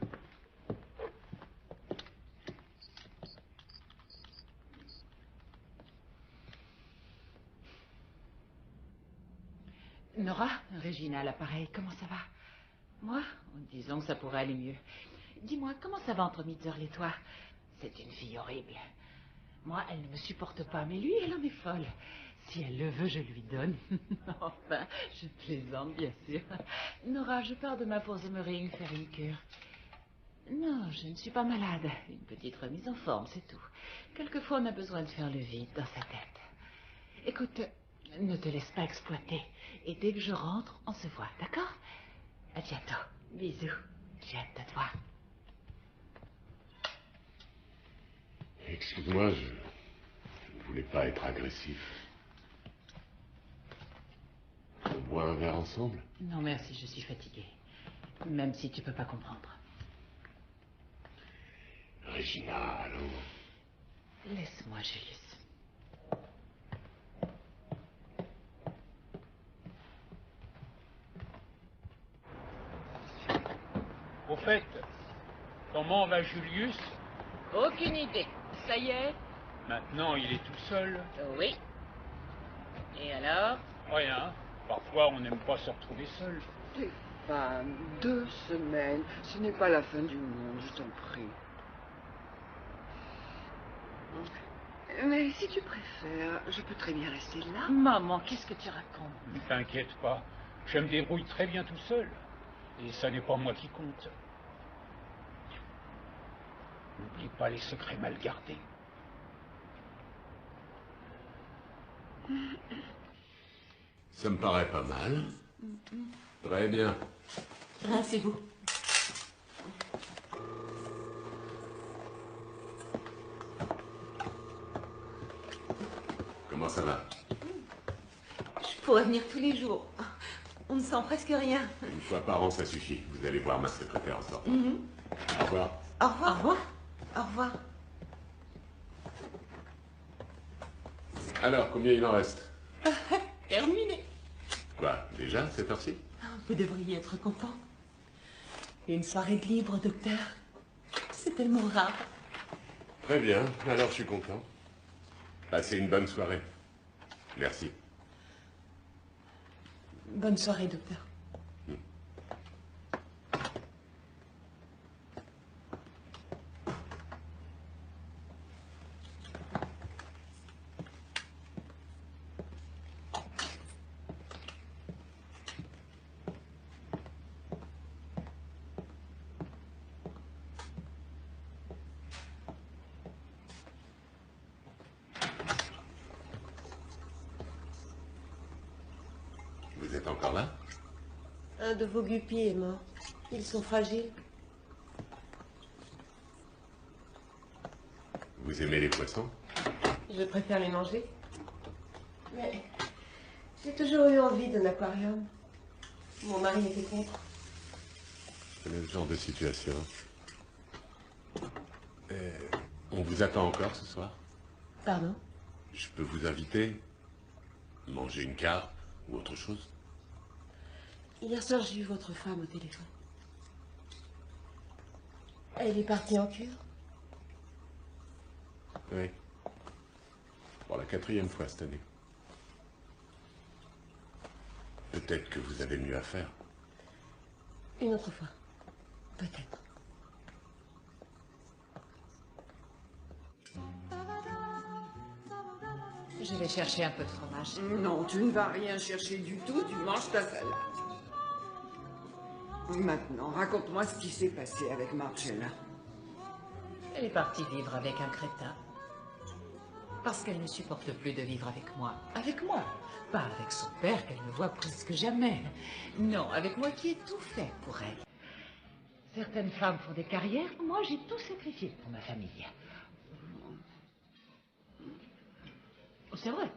Nora, Regina à l'appareil, comment ça va? Moi, disons que ça pourrait aller mieux. Dis-moi, comment ça va entre Mitzel et toi? C'est une fille horrible. Moi, elle ne me supporte pas, mais lui, elle en est folle. Si elle le veut, je lui donne. Enfin, je plaisante, bien sûr. Nora, je pars demain pour Zemmering faire une cure. Non, je ne suis pas malade. Une petite remise en forme, c'est tout. Quelquefois, on a besoin de faire le vide dans sa tête. Écoute, ne te laisse pas exploiter. Et dès que je rentre, on se voit, d'accord? À bientôt. Bisous. J'ai hâte de te voir. Excuse-moi, je ne voulais pas être agressif. On boit un verre ensemble? Non, merci, je suis fatiguée. Même si tu peux pas comprendre. Regina, allons. Laisse-moi, Julius. Au fait, comment va Julius? Aucune idée. Ça y est? Maintenant, il est tout seul. Oui. Et alors? Rien. Parfois, on n'aime pas se retrouver seul. Stéphane, 2 semaines, ce n'est pas la fin du monde, je t'en prie. Mais si tu préfères, je peux très bien rester là. Maman, qu'est-ce que tu racontes? Ne t'inquiète pas, je me débrouille très bien tout seul. Et ça n'est pas moi qui compte. N'oublie pas les secrets mal gardés. Ça me paraît pas mal. Très bien. Rincez-vous. Comment ça va? Je pourrais venir tous les jours. On ne sent presque rien. Une fois par an, ça suffit. Vous allez voir ma secrétaire en sortant. Au revoir. Au revoir. Au revoir. Au revoir. Alors, combien il en reste? Terminé. Quoi, déjà, cette heure-ci? Vous devriez être content. Une soirée de libre, docteur. C'est tellement rare. Très bien, alors je suis content. Passez une bonne soirée. Merci. Bonne soirée, docteur. Vous êtes encore là? Un de vos guppies est mort. Ils sont fragiles. Vous aimez les poissons? Je préfère les manger. Mais j'ai toujours eu envie d'un aquarium. Mon mari était contre. C'est le genre de situation. On vous attend encore ce soir? Pardon? Je peux vous inviter? Manger une carpe ou autre chose? Hier soir, j'ai eu votre femme au téléphone. Elle est partie en cure. Oui. Pour la 4e fois cette année. Peut-être que vous avez mieux à faire. Une autre fois. Peut-être. Je vais chercher un peu de fromage. Non, tu ne vas rien chercher du tout, tu manges ta salade. Maintenant, raconte-moi ce qui s'est passé avec Marcella. Elle est partie vivre avec un crétin. Parce qu'elle ne supporte plus de vivre avec moi. Avec moi. Pas avec son père qu'elle ne voit presque jamais. Non, avec moi qui ai tout fait pour elle. Certaines femmes font des carrières, moi j'ai tout sacrifié pour ma famille. C'est vrai.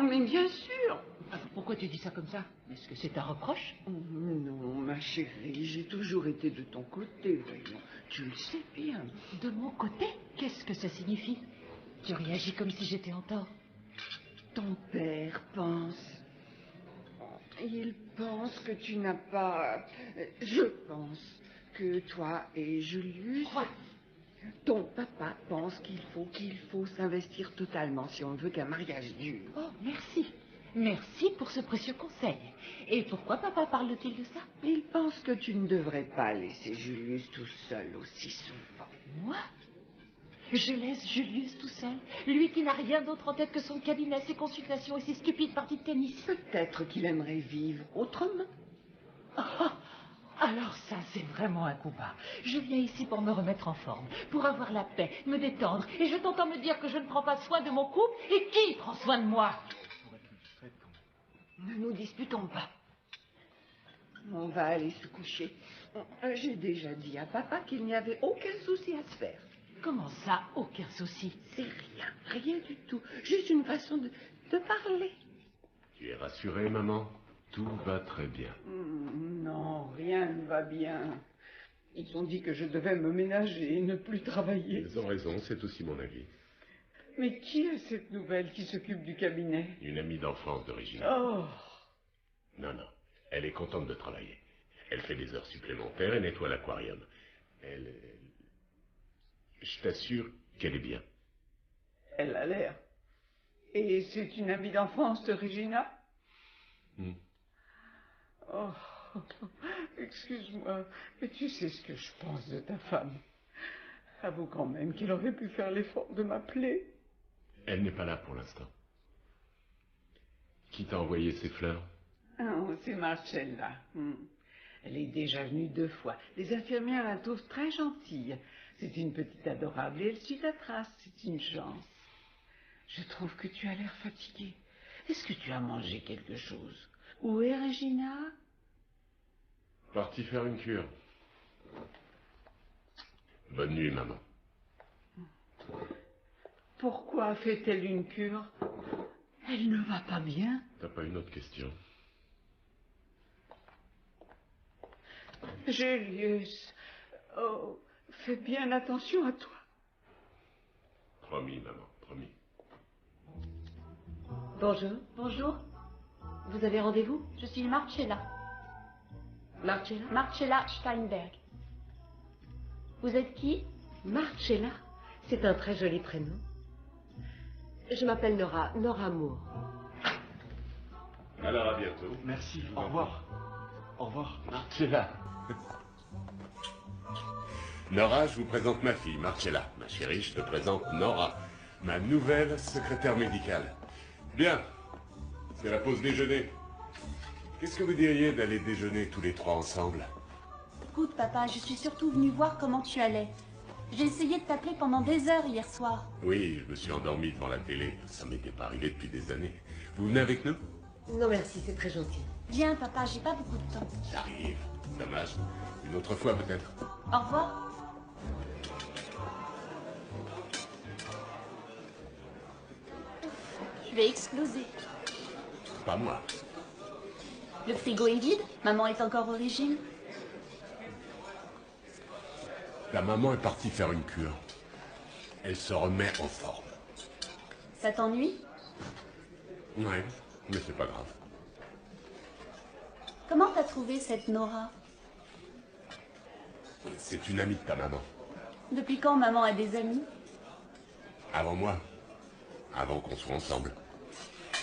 Mais bien sûr. Alors pourquoi tu dis ça comme ça? Est-ce que c'est un reproche? Non, ma chérie, j'ai toujours été de ton côté, voyons. Tu le sais bien. De mon côté? Qu'est-ce que ça signifie? Tu réagis comme si j'étais en tort. Ton père pense... Il pense que tu n'as pas... Je pense que toi et Julius... Quoi? Ton papa pense qu'il faut s'investir totalement si on ne veut qu'un mariage dure. Oh, merci. Merci pour ce précieux conseil. Et pourquoi papa parle-t-il de ça? Il pense que tu ne devrais pas laisser Julius tout seul aussi souvent. Moi? Je laisse Julius tout seul? Lui qui n'a rien d'autre en tête que son cabinet, ses consultations et ses stupides parties de tennis. Peut-être qu'il aimerait vivre autrement. Oh, alors ça, c'est vraiment un coup bas. Je viens ici pour me remettre en forme, pour avoir la paix, me détendre, et je t'entends me dire que je ne prends pas soin de mon couple, et qui prend soin de moi? Ne nous disputons pas. On va aller se coucher. J'ai déjà dit à papa qu'il n'y avait aucun souci à se faire. Comment ça, aucun souci? C'est rien, rien du tout. Juste une façon de parler. Tu es rassurée, maman? Tout va très bien. Non, rien ne va bien. Ils ont dit que je devais me ménager et ne plus travailler. Ils ont raison, c'est aussi mon avis. Mais qui est cette nouvelle qui s'occupe du cabinet? Une amie d'enfance de Régine. Oh! Non, elle est contente de travailler. Elle fait des heures supplémentaires et nettoie l'aquarium. Je t'assure qu'elle est bien. Elle a l'air. Et c'est une amie d'enfance de Regina? Oh, excuse-moi, mais tu sais ce que je pense de ta femme. Avoue quand même qu'il aurait pu faire l'effort de m'appeler. Elle n'est pas là pour l'instant. Qui t'a envoyé ces fleurs? Oh, c'est Marcella. Elle est déjà venue 2 fois. Les infirmières la trouvent très gentille. C'est une petite adorable et elle suit ta trace. C'est une chance. Je trouve que tu as l'air fatiguée. Est-ce que tu as mangé quelque chose? Où est Regina? Parti faire une cure. Bonne nuit, maman. Pourquoi fait-elle une cure? Elle ne va pas bien. T'as pas une autre question? Julius, oh, fais bien attention à toi. Promis, maman, promis. Bonjour. Bonjour, Vous avez rendez-vous? je suis Marcella. Marcella? Marcella Steinberg. Vous êtes qui? Marcella? C'est un très joli prénom. Je m'appelle Nora, Nora Moore. Alors, à bientôt. Merci, au revoir. Au revoir. Marcella. Nora, je vous présente ma fille, Marcella. Ma chérie, je te présente Nora, ma nouvelle secrétaire médicale. Bien, c'est la pause déjeuner. Qu'est-ce que vous diriez d'aller déjeuner tous les 3 ensemble? Écoute, papa, je suis surtout venue voir comment tu allais. J'ai essayé de t'appeler pendant des heures hier soir. Oui, je me suis endormi devant la télé. Ça m'était pas arrivé depuis des années. Vous venez avec nous? Non merci, c'est très gentil. Viens, papa, j'ai pas beaucoup de temps. J'arrive. Dommage. Une autre fois peut-être. Au revoir. Je vais exploser. Pas moi. Le frigo est vide? Maman est encore au régime? La maman est partie faire une cure. Elle se remet en forme. Ça t'ennuie? Ouais, mais c'est pas grave. Comment t'as trouvé cette Nora? C'est une amie de ta maman. Depuis quand maman a des amis? Avant moi. Avant qu'on soit ensemble.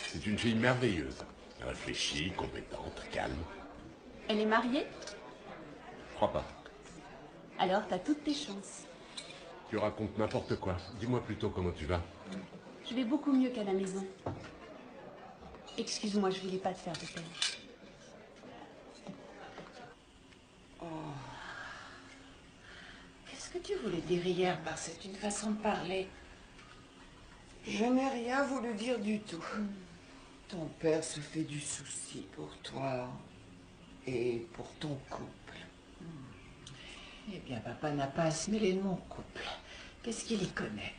C'est une fille merveilleuse. Réfléchie, compétente, calme. Elle est mariée? Je crois pas. Alors t'as toutes tes chances. Tu racontes n'importe quoi. Dis-moi plutôt comment tu vas. Je vais beaucoup mieux qu'à la maison. Excuse-moi, je voulais pas te faire de peine. Qu'est-ce que tu voulais dire hier par c'est une façon de parler? Je n'ai rien voulu dire du tout. Ton père se fait du souci pour toi et pour ton couple. Eh bien, papa n'a pas à se mêler de mon couple. Qu'est-ce qu'il y connaît?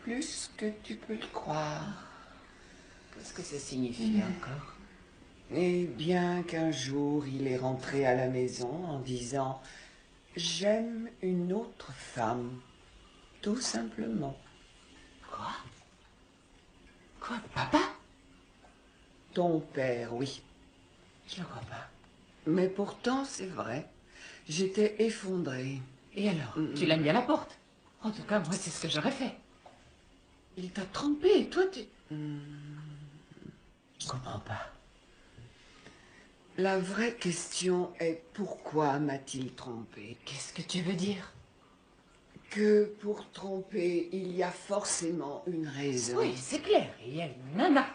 plus que tu peux le croire. Qu'est-ce que ça signifie encore? Et bien qu'un jour il est rentré à la maison en disant « J'aime une autre femme », tout simplement. Quoi? Quoi, papa? Ton père, oui. Je ne crois pas. Mais pourtant, c'est vrai. J'étais effondrée. Et alors? Tu l'as mis à la porte? En tout cas, moi, c'est ce que j'aurais fait. Il t'a trompé, et toi, tu... Je comprends pas. La vraie question est pourquoi m'a-t-il trompé? Qu'est-ce que tu veux dire? Que pour tromper, il y a forcément une raison. Oui, c'est clair, il y a une nana.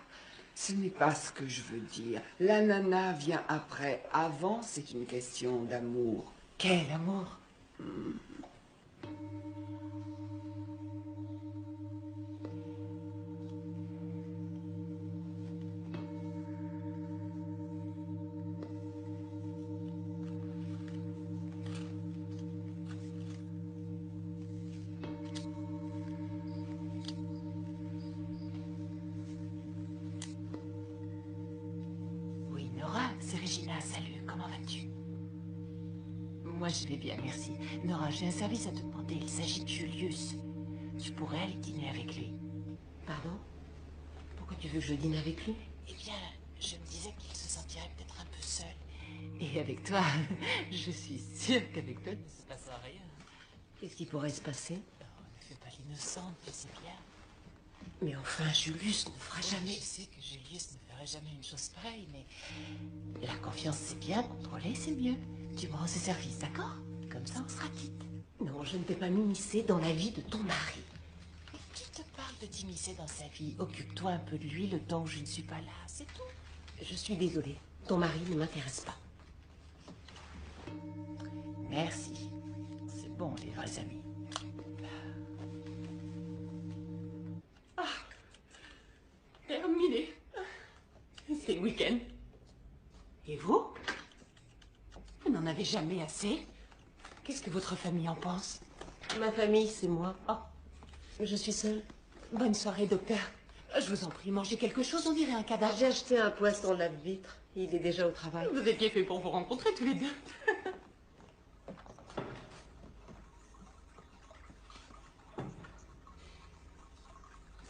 Ce n'est pas ce que je veux dire. La nana vient après. Avant, c'est une question d'amour. Quel amour? Oui, Nora, c'est Regina. Salut, comment vas-tu? Moi, je vais bien, merci. Nora, j'ai un service à te demander. Il s'agit de Julius. Tu pourrais aller dîner avec lui. Pardon? Pourquoi tu veux que je dîne avec lui? Eh bien, je me disais qu'il se sentirait peut-être un peu seul. Et avec toi, je suis sûre qu'avec toi, il ne se passera rien. Qu'est-ce qui pourrait se passer? Oh, ne fais pas l'innocente, tu sais bien. Mais enfin, Julius ne fera jamais... Je sais que Julius ne ferait jamais une chose pareille, mais la confiance, c'est bien, contrôler, c'est mieux. Tu me rends ce service, d'accord? Comme ça, on sera quitte. Non, je ne vais pas m'immiscer dans la vie de ton mari. Mais qui te parle de t'immiscer dans sa vie? Occupe-toi un peu de lui le temps où je ne suis pas là, c'est tout. Je suis désolée. Ton mari ne m'intéresse pas. Merci. C'est bon, les vrais amis. Terminé. C'est le week-end. Et vous? Vous n'en avez jamais assez? Qu'est-ce que votre famille en pense? Ma famille, c'est moi. Oh, Je suis seule. bonne soirée, docteur. Je vous en prie, mangez quelque chose, on dirait un cadavre. J'ai acheté un poisson lave-vitre. Il est déjà au travail. Vous étiez fait pour vous rencontrer tous les deux.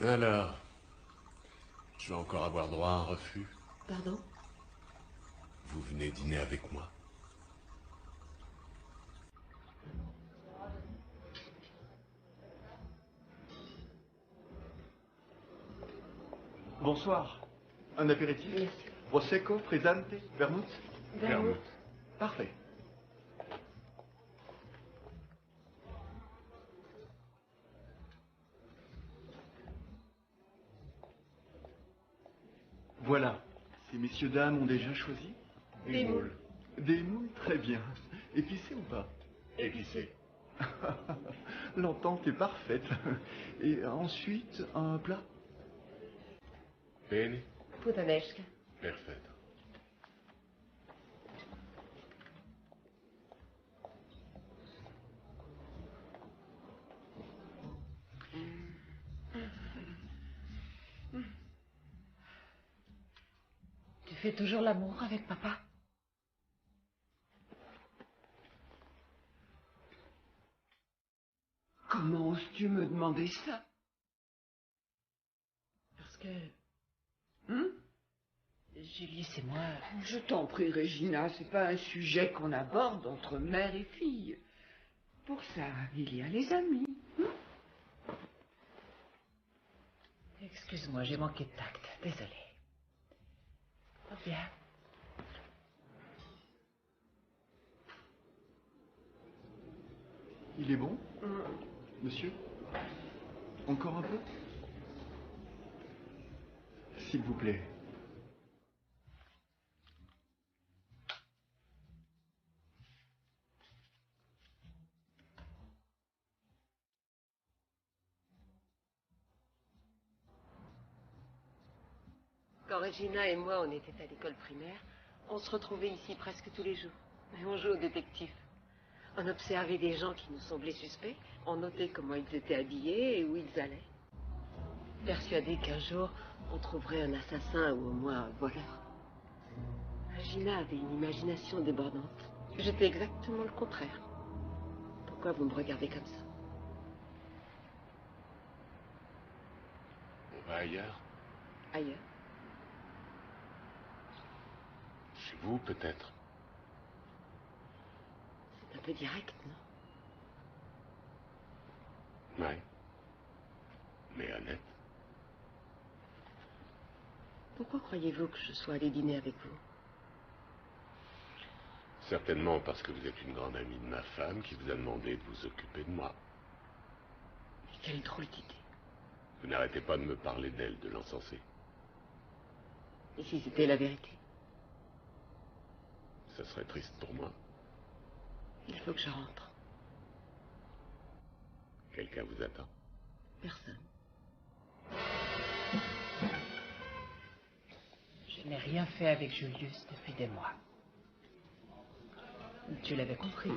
Alors, je vais encore avoir droit à un refus. Pardon? Vous venez dîner avec moi. Bonsoir. Un apéritif? Merci. Prosecco, frizzante, vermouth? Vermouth. Parfait. Voilà. Ces messieurs dames ont déjà choisi? Des moules. Des moules, très bien. Épicés ou pas? Épicé. L'entente est parfaite. Et ensuite, un plat? Bene. Puttanesca. Perfetto. Tu fais toujours l'amour avec papa? Comment oses-tu me demander ça? Parce que... Julius et moi... Je t'en prie, Regina, c'est pas un sujet qu'on aborde entre mère et fille. Pour ça, il y a les amis. Excuse-moi, j'ai manqué de tact. Désolée. Oh bien. Il est bon? Monsieur? Encore un peu? S'il vous plaît. Quand Regina et moi, on était à l'école primaire, on se retrouvait ici presque tous les jours. Et on jouait au détective. On observait des gens qui nous semblaient suspects, on notait comment ils étaient habillés et où ils allaient. persuadée qu'un jour, on trouverait un assassin ou au moins un voleur. Regina avait une imagination débordante. J'étais exactement le contraire. Pourquoi vous me regardez comme ça? On va ailleurs? Ailleurs? Chez vous, peut-être. C'est un peu direct, non? Ouais. Mais honnête. Pourquoi croyez-vous que je sois allée dîner avec vous? Certainement parce que vous êtes une grande amie de ma femme qui vous a demandé de vous occuper de moi. Mais quelle drôle d'idée. Vous n'arrêtez pas de me parler d'elle, de l'encenser. Et si c'était la vérité? Ça serait triste pour moi. Il faut que je rentre. Quelqu'un vous attend? Personne. Je n'ai rien fait avec Julius depuis des mois. Tu l'avais compris.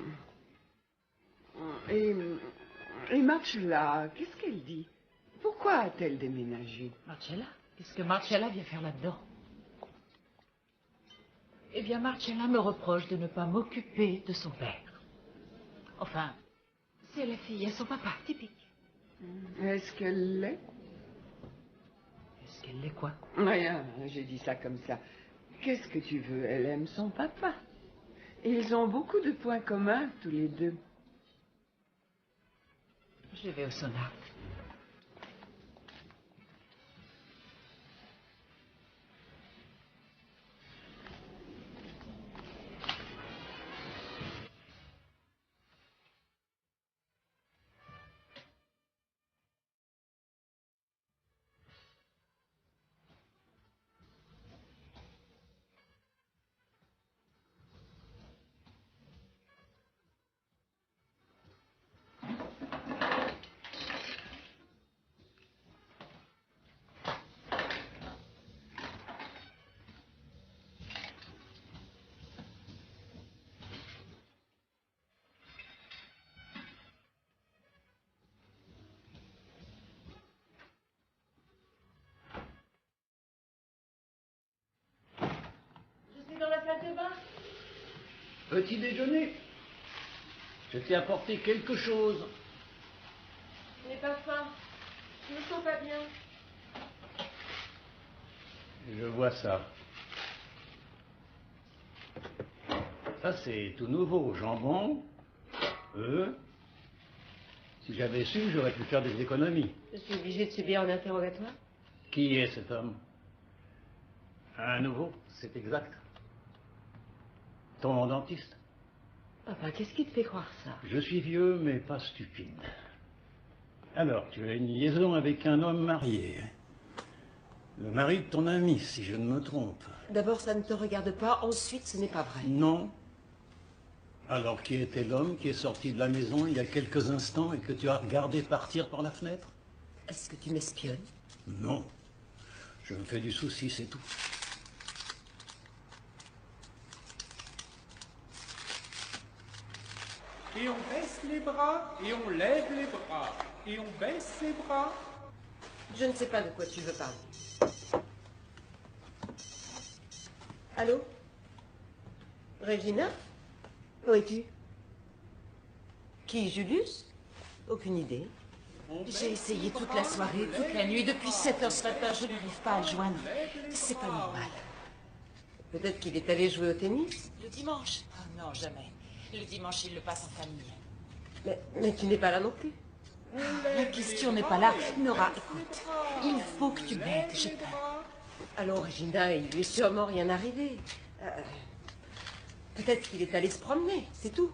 Et Marcella, qu'est-ce qu'elle dit? Pourquoi a-t-elle déménagé? Marcella? Qu'est-ce que Marcella vient faire là-dedans? Eh bien, Marcella me reproche de ne pas m'occuper de son père. Enfin, c'est la fille à son papa, typique. Est-ce qu'elle l'est? Est-ce qu'elle l'est quoi? Rien, j'ai dit ça comme ça. Qu'est-ce que tu veux? Elle aime son papa. Ils ont beaucoup de points communs, tous les deux. Je vais au sauna. Dans la salle de bain? Petit déjeuner. Je t'ai apporté quelque chose. Je n'ai pas faim. Je me sens pas bien. Je vois ça. Ça, c'est tout nouveau. Jambon, œufs. Si j'avais su, j'aurais pu faire des économies. Je suis obligée de subir un interrogatoire? Qui est cet homme? Un nouveau, c'est exact. Ton dentiste. Enfin, qu'est-ce qui te fait croire ça? Je suis vieux, mais pas stupide. Alors, tu as une liaison avec un homme marié. Le mari de ton ami, si je ne me trompe. D'abord, ça ne te regarde pas. Ensuite, ce n'est pas vrai. Non. Alors, qui était l'homme qui est sorti de la maison il y a quelques instants et que tu as regardé partir par la fenêtre? Est-ce que tu m'espionnes? Non. Je me fais du souci, c'est tout. Et on baisse les bras, et on lève les bras, et on baisse les bras. Je ne sais pas de quoi tu veux parler. Allô? Regina? Où es-tu? Qui, Julius? Aucune idée. J'ai essayé toute la soirée, toute la nuit, depuis 7 heures ce matin, je n'arrive pas à le joindre. C'est pas normal. Peut-être qu'il est allé jouer au tennis? Le dimanche? Oh non, jamais. Le dimanche, il le passe en famille. Mais tu n'es pas là non plus. La question n'est pas là. Nora, écoute, il faut que tu m'aides, je t'aime. Alors, Regina, il lui est sûrement rien arrivé. Peut-être qu'il est allé se promener, c'est tout.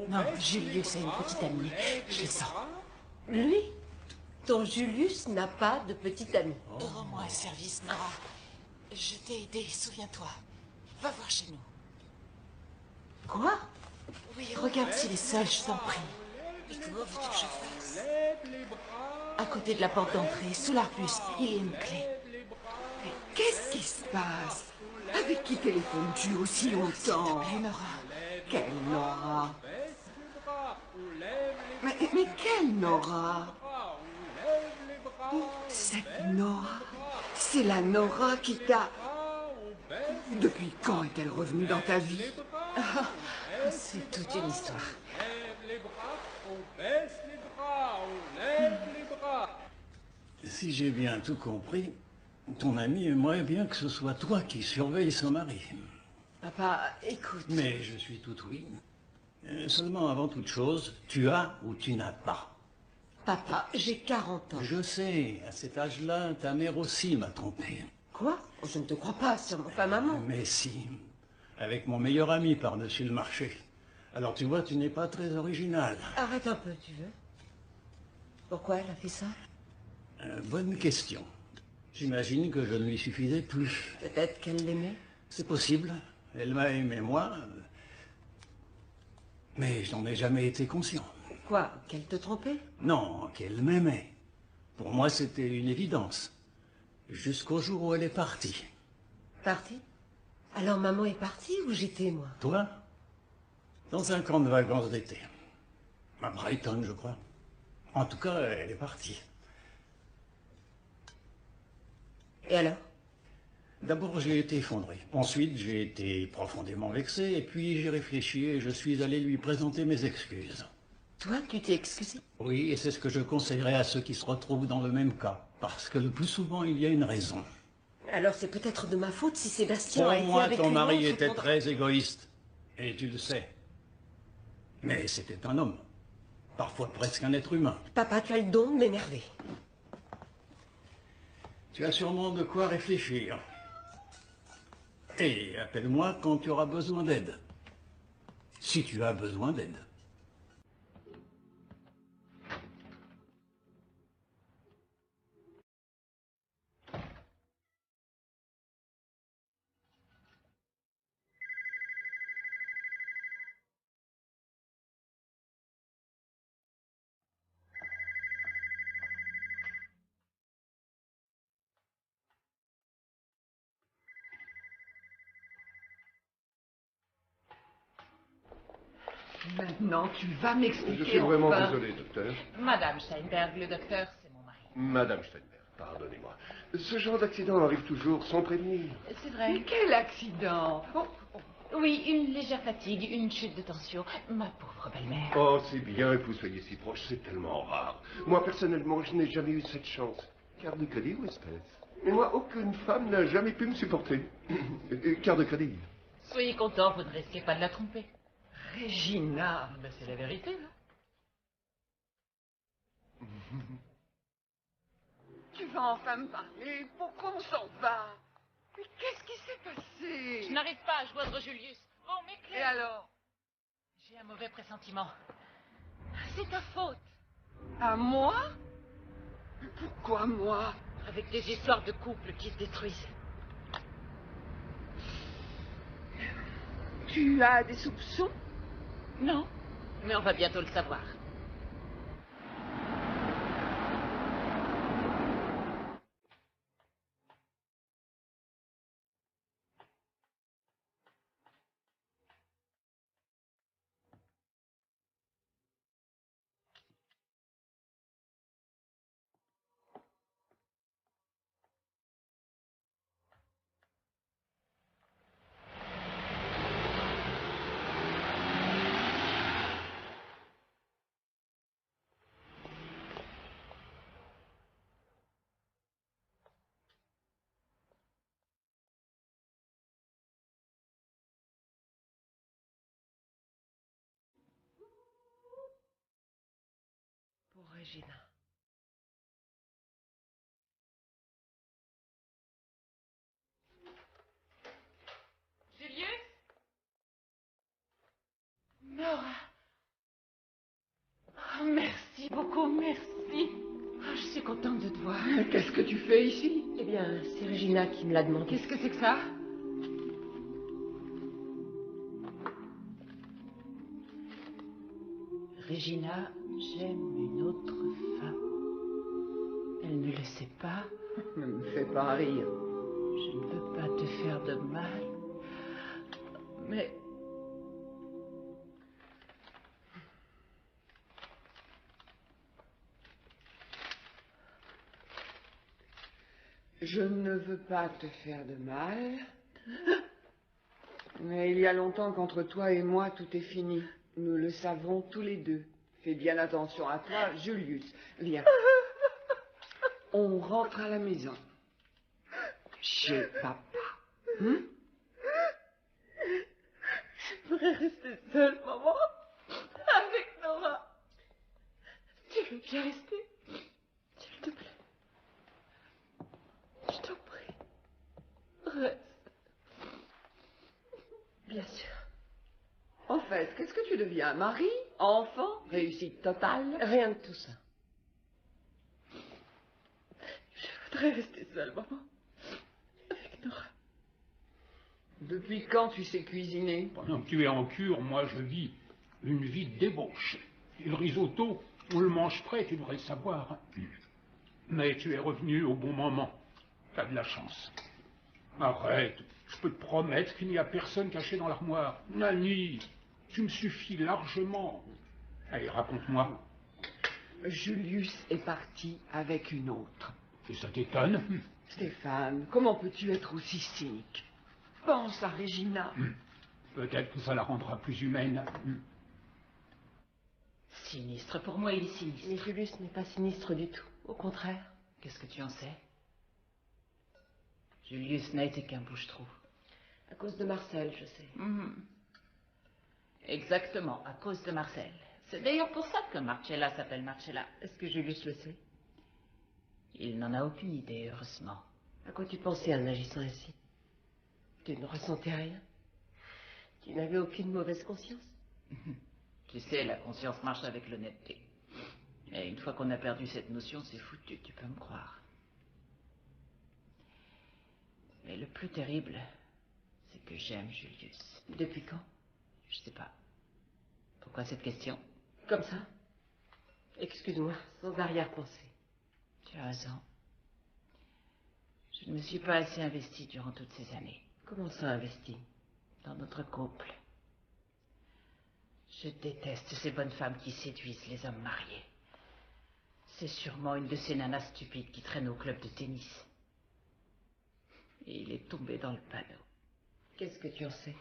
Non, Julius a une petite amie, je le sens. Lui? Ton Julius n'a pas de petite amie. Rends-moi un service, Nora. Je t'ai aidé, souviens-toi. Va voir chez nous. Quoi? Oui, regarde s'il est seul, je t'en prie. Et comment veux-tu que je fasse? À côté de la porte d'entrée, sous l'arbuste, il y a une clé. Mais qu'est-ce qui se passe? Avec qui téléphones-tu aussi longtemps? S'il te plaît, Nora. Quelle Nora? Mais quelle Nora? Cette Nora, c'est la Nora qui t'a... Depuis quand est-elle revenue dans ta vie? C'est toute une histoire. Lève les bras, on baisse les bras, on lève les bras. Si j'ai bien tout compris, ton ami aimerait bien que ce soit toi qui surveilles son mari. Papa, écoute. Mais je suis tout oui. Seulement, avant toute chose, tu as ou tu n'as pas. Papa, j'ai 40 ans. Je sais, à cet âge-là, ta mère aussi m'a trompé. Quoi? Je ne te crois pas, sûrement pas maman. Mais si, avec mon meilleur ami par-dessus le marché. Alors tu vois, tu n'es pas très original. Arrête un peu, tu veux? Pourquoi elle a fait ça? Bonne question. J'imagine que je ne lui suffisais plus. Peut-être qu'elle l'aimait? C'est possible. Elle m'a aimé moi. Mais je n'en ai jamais été conscient. Quoi? Qu'elle te trompait? Non, qu'elle m'aimait. Pour moi, c'était une évidence. Jusqu'au jour où elle est partie. Partie? Alors maman est partie ou j'étais, moi? Toi? Dans un camp de vacances d'été. À Brighton, je crois. En tout cas, elle est partie. Et alors? D'abord, j'ai été effondré. Ensuite, j'ai été profondément vexé. Et puis, j'ai réfléchi et je suis allé lui présenter mes excuses. Toi, tu t'es excusé? Oui, et c'est ce que je conseillerais à ceux qui se retrouvent dans le même cas. Parce que le plus souvent, il y a une raison. Alors c'est peut-être de ma faute si Sébastien a Pour été moi, avec ton une mari autre était pendant- très égoïste. Et tu le sais. Mais c'était un homme. Parfois presque un être humain. Papa, tu as le don de m'énerver. Tu as sûrement de quoi réfléchir. Et appelle-moi quand tu auras besoin d'aide. Si tu as besoin d'aide. Maintenant, tu vas m'expliquer. Je suis vraiment enfin. désolé, docteur. Madame Steinberg, le docteur, c'est mon mari. Madame Steinberg, pardonnez-moi. Ce genre d'accident arrive toujours sans prévenir. C'est vrai. Mais quel accident? Oui, une légère fatigue, une chute de tension. Ma pauvre belle-mère. Oh, c'est bien que vous soyez si proche, c'est tellement rare. Moi, personnellement, je n'ai jamais eu cette chance. Carte de crédit ou espèce? Et moi, aucune femme n'a jamais pu me supporter. Carte de crédit. Soyez content, vous ne risquez pas de la tromper. Regina. Ben, c'est la vérité, non? Tu vas enfin me parler? Pourquoi on s'en va? Mais qu'est-ce qui s'est passé? Je n'arrive pas à joindre Julius. Bon, mais Et alors? J'ai un mauvais pressentiment. C'est ta faute. À moi? Pourquoi moi? Avec des histoires de couple qui se détruisent. Tu as des soupçons? Non, mais on va bientôt le savoir. Pour Regina. Julius? Nora. Oh, merci beaucoup, merci. Oh, je suis contente de te voir. Qu'est-ce que tu fais ici? Eh bien, c'est Regina qui me l'a demandé. Qu'est-ce que c'est que ça? Regina, j'aime une autre femme. Elle ne le sait pas. Ne me fais pas rire. Je ne veux pas te faire de mal. Mais... Je ne veux pas te faire de mal, mais il y a longtemps qu'entre toi et moi, tout est fini. Nous le savons tous les deux. Fais bien attention à toi, Julius. Viens. On rentre à la maison. Chez papa. Je voudrais rester seule, maman. Avec Nora. Tu veux bien rester? S'il te plaît. Je t'en prie. Reste. Bien sûr. En fait, qu'est-ce que tu deviens? Mari? Enfant? Réussite totale? Rien de tout ça. Je voudrais rester seule, maman. Avec Nora. Depuis quand tu sais cuisiner? Pendant que tu es en cure, moi je vis une vie de débauche. Et le risotto, on le mange prêt, tu devrais le savoir. Mais tu es revenu au bon moment. T'as de la chance. Arrête, je peux te promettre qu'il n'y a personne caché dans l'armoire. Nanny, tu me suffis largement. Allez, raconte-moi. Julius est parti avec une autre. Et ça t'étonne? Stéphane, comment peux-tu être aussi cynique? Pense à Regina. Peut-être que ça la rendra plus humaine. Sinistre, pour moi il est sinistre. Mais Julius n'est pas sinistre du tout. Au contraire. Qu'est-ce que tu en sais? Julius n'a été qu'un bouche-trou. À cause de Marcel, je sais. Exactement, à cause de Marcel. C'est d'ailleurs pour ça que Marcella s'appelle Marcella. Est-ce que Julius le sait? Il n'en a aucune idée, heureusement. À quoi tu pensais en agissant ainsi? Tu ne ressentais rien? Tu n'avais aucune mauvaise conscience? Tu sais, la conscience marche avec l'honnêteté. Et une fois qu'on a perdu cette notion, c'est foutu, tu peux me croire. Mais le plus terrible, c'est que j'aime Julius. Depuis quand? Je sais pas. Pourquoi cette question? Comme ça? Excuse-moi, sans arrière-pensée. Tu as raison. Je ne me suis pas assez investie durant toutes ces années. Comment ça, investi? Dans notre couple. Je déteste ces bonnes femmes qui séduisent les hommes mariés. C'est sûrement une de ces nanas stupides qui traînent au club de tennis. Et il est tombé dans le panneau. Qu'est-ce que tu en sais?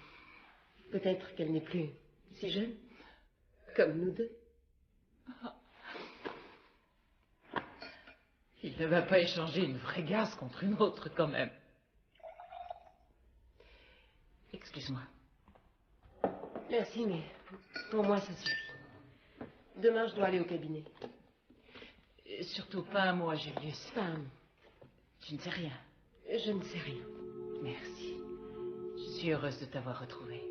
Peut-être qu'elle n'est plus si jeune? Comme nous deux? Il ne va pas échanger une vraie gaze contre une autre, quand même. Excuse-moi. Merci, mais pour moi, ça suffit. Demain, je dois aller au cabinet. Surtout pas un mot à Julius. Pas un mot. Tu ne sais rien. Je ne sais rien. Merci. Je suis heureuse de t'avoir retrouvée.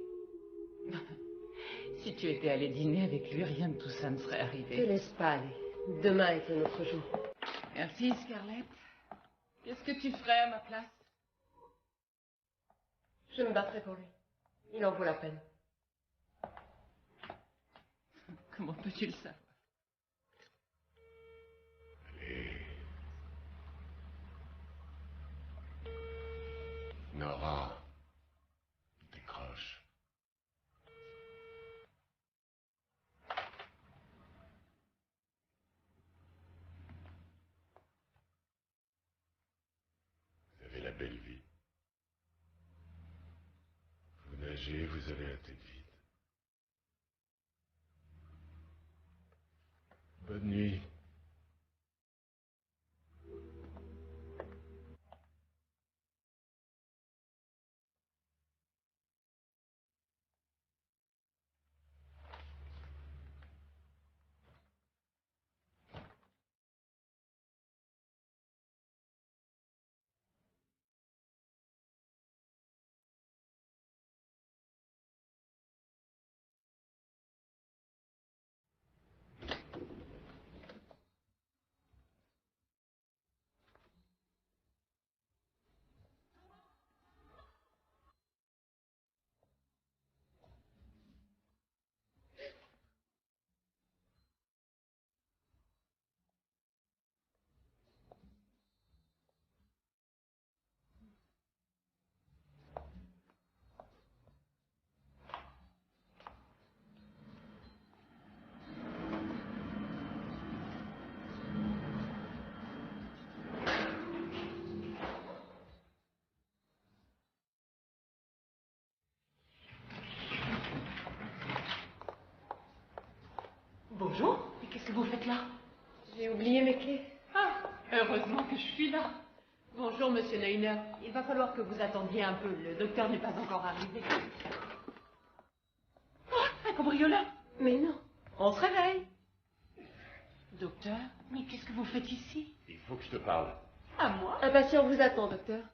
Si tu étais allé dîner avec lui, rien de tout ça ne serait arrivé. Ne te laisse pas aller. Demain est un autre jour. Merci, Scarlett. Qu'est-ce que tu ferais à ma place? Je me battrai pour lui. Il en vaut la peine. Comment peux-tu le savoir? Allez. Nora, décroche. Vous avez la belle vie. Vous nagez, vous avez la tête vide. Bonne nuit. Bonjour. Mais qu'est-ce que vous faites là? J'ai oublié mes clés. Ah, heureusement que je suis là. Bonjour, monsieur Neuner. Il va falloir que vous attendiez un peu. Le docteur n'est pas encore arrivé. Oh, un cambrioleur. Mais non, on se réveille. Docteur, mais qu'est-ce que vous faites ici? Il faut que je te parle. À moi? Un patient vous attend, docteur.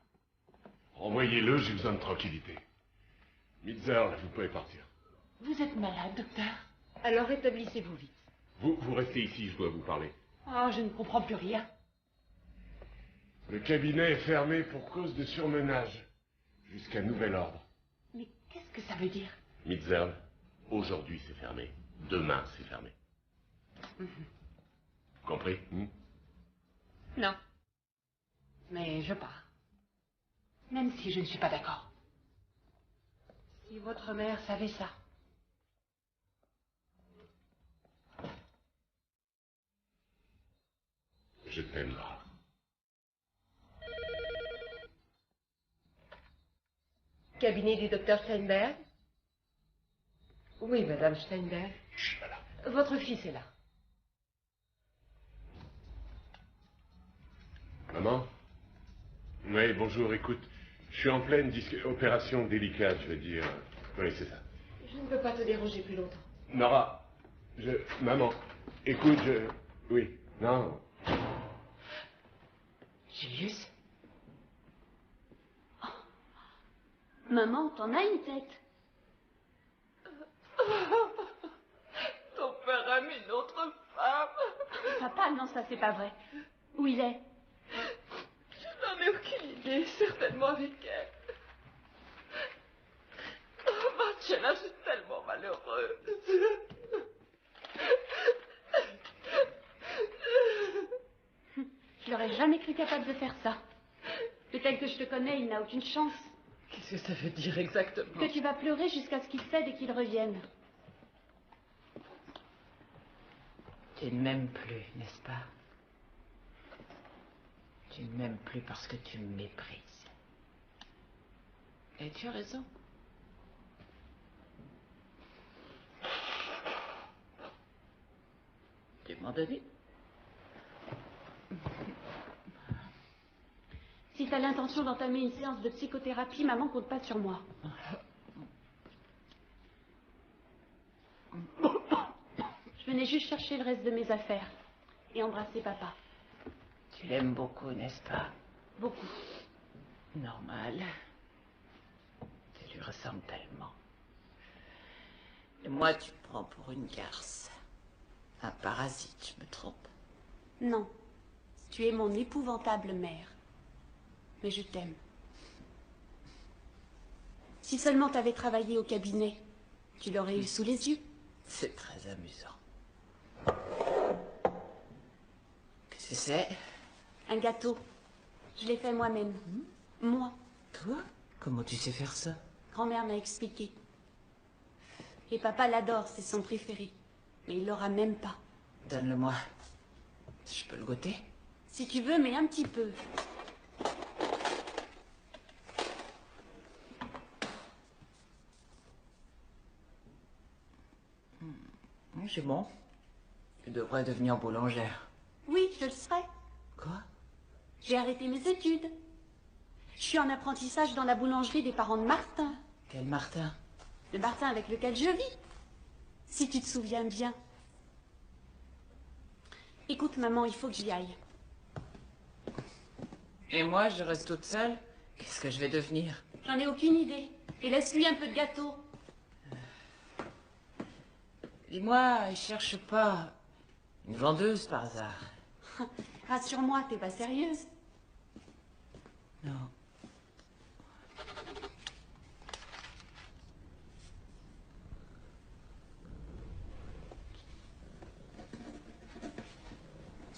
Renvoyez-le, j'ai besoin de tranquillité. Mitzer, vous pouvez partir. Vous êtes malade, docteur? Alors rétablissez-vous vite. Vous restez ici, je dois vous parler. Ah, je ne comprends plus rien. Le cabinet est fermé pour cause de surmenage. Jusqu'à nouvel ordre. Mais qu'est-ce que ça veut dire? Mitzer, aujourd'hui c'est fermé. Demain c'est fermé. Compris? Non. Mais je pars. Même si je ne suis pas d'accord. Si votre mère savait ça. Je t'aime, Lara. Cabinet du docteur Steinberg? Oui, madame Steinberg. Je suis pas là. Votre fils est là. Maman? Oui, bonjour, écoute. Je suis en pleine opération délicate, je veux dire. Oui, c'est ça. Je ne peux pas te déranger plus longtemps. Nora, Maman, écoute, Oui, non. Julius? Oh. Maman, t'en as une tête. Ton père aime une autre femme. Papa, non, ça c'est pas vrai. Où il est? Je n'en ai aucune idée, certainement avec elle. Oh, Marcella, je suis tellement malheureuse. Je l'aurais jamais cru capable de faire ça. De tel que je te connais, il n'a aucune chance. Qu'est-ce que ça veut dire exactement? Que tu vas pleurer jusqu'à ce qu'il cède et qu'il revienne. Tu ne m'aimes plus, n'est-ce pas? Tu ne m'aimes plus parce que tu me méprises. Et tu as raison. Tu m'en donnes. Si t'as l'intention d'entamer une séance de psychothérapie, maman compte pas sur moi. Je venais juste chercher le reste de mes affaires et embrasser papa. Tu l'aimes beaucoup, n'est-ce pas? Beaucoup. Normal. Tu lui ressembles tellement. Et moi, tu me prends pour une garce. Un parasite, je me trompe? Non. Tu es mon épouvantable mère. Mais je t'aime. Si seulement t'avais travaillé au cabinet, tu l'aurais eu sous les yeux. C'est très amusant. Qu'est-ce que c'est? Un gâteau. Je l'ai fait moi-même. Moi. Toi? Comment tu sais faire ça? Grand-mère m'a expliqué. Et papa l'adore, c'est son préféré. Mais il l'aura même pas. Donne-le-moi. Je peux le goûter? Si tu veux, mais un petit peu. C'est bon. Tu devrais devenir boulangère. Oui, je le serai. Quoi? J'ai arrêté mes études. Je suis en apprentissage dans la boulangerie des parents de Martin. Quel Martin? Le Martin avec lequel je vis. Si tu te souviens bien. Écoute, maman, il faut que j'y aille. Et moi, je reste toute seule? Qu'est-ce que je vais devenir? J'en ai aucune idée. Et laisse-lui un peu de gâteau. Dis-moi, il cherche pas une vendeuse par hasard? Rassure-moi, t'es pas sérieuse? Non.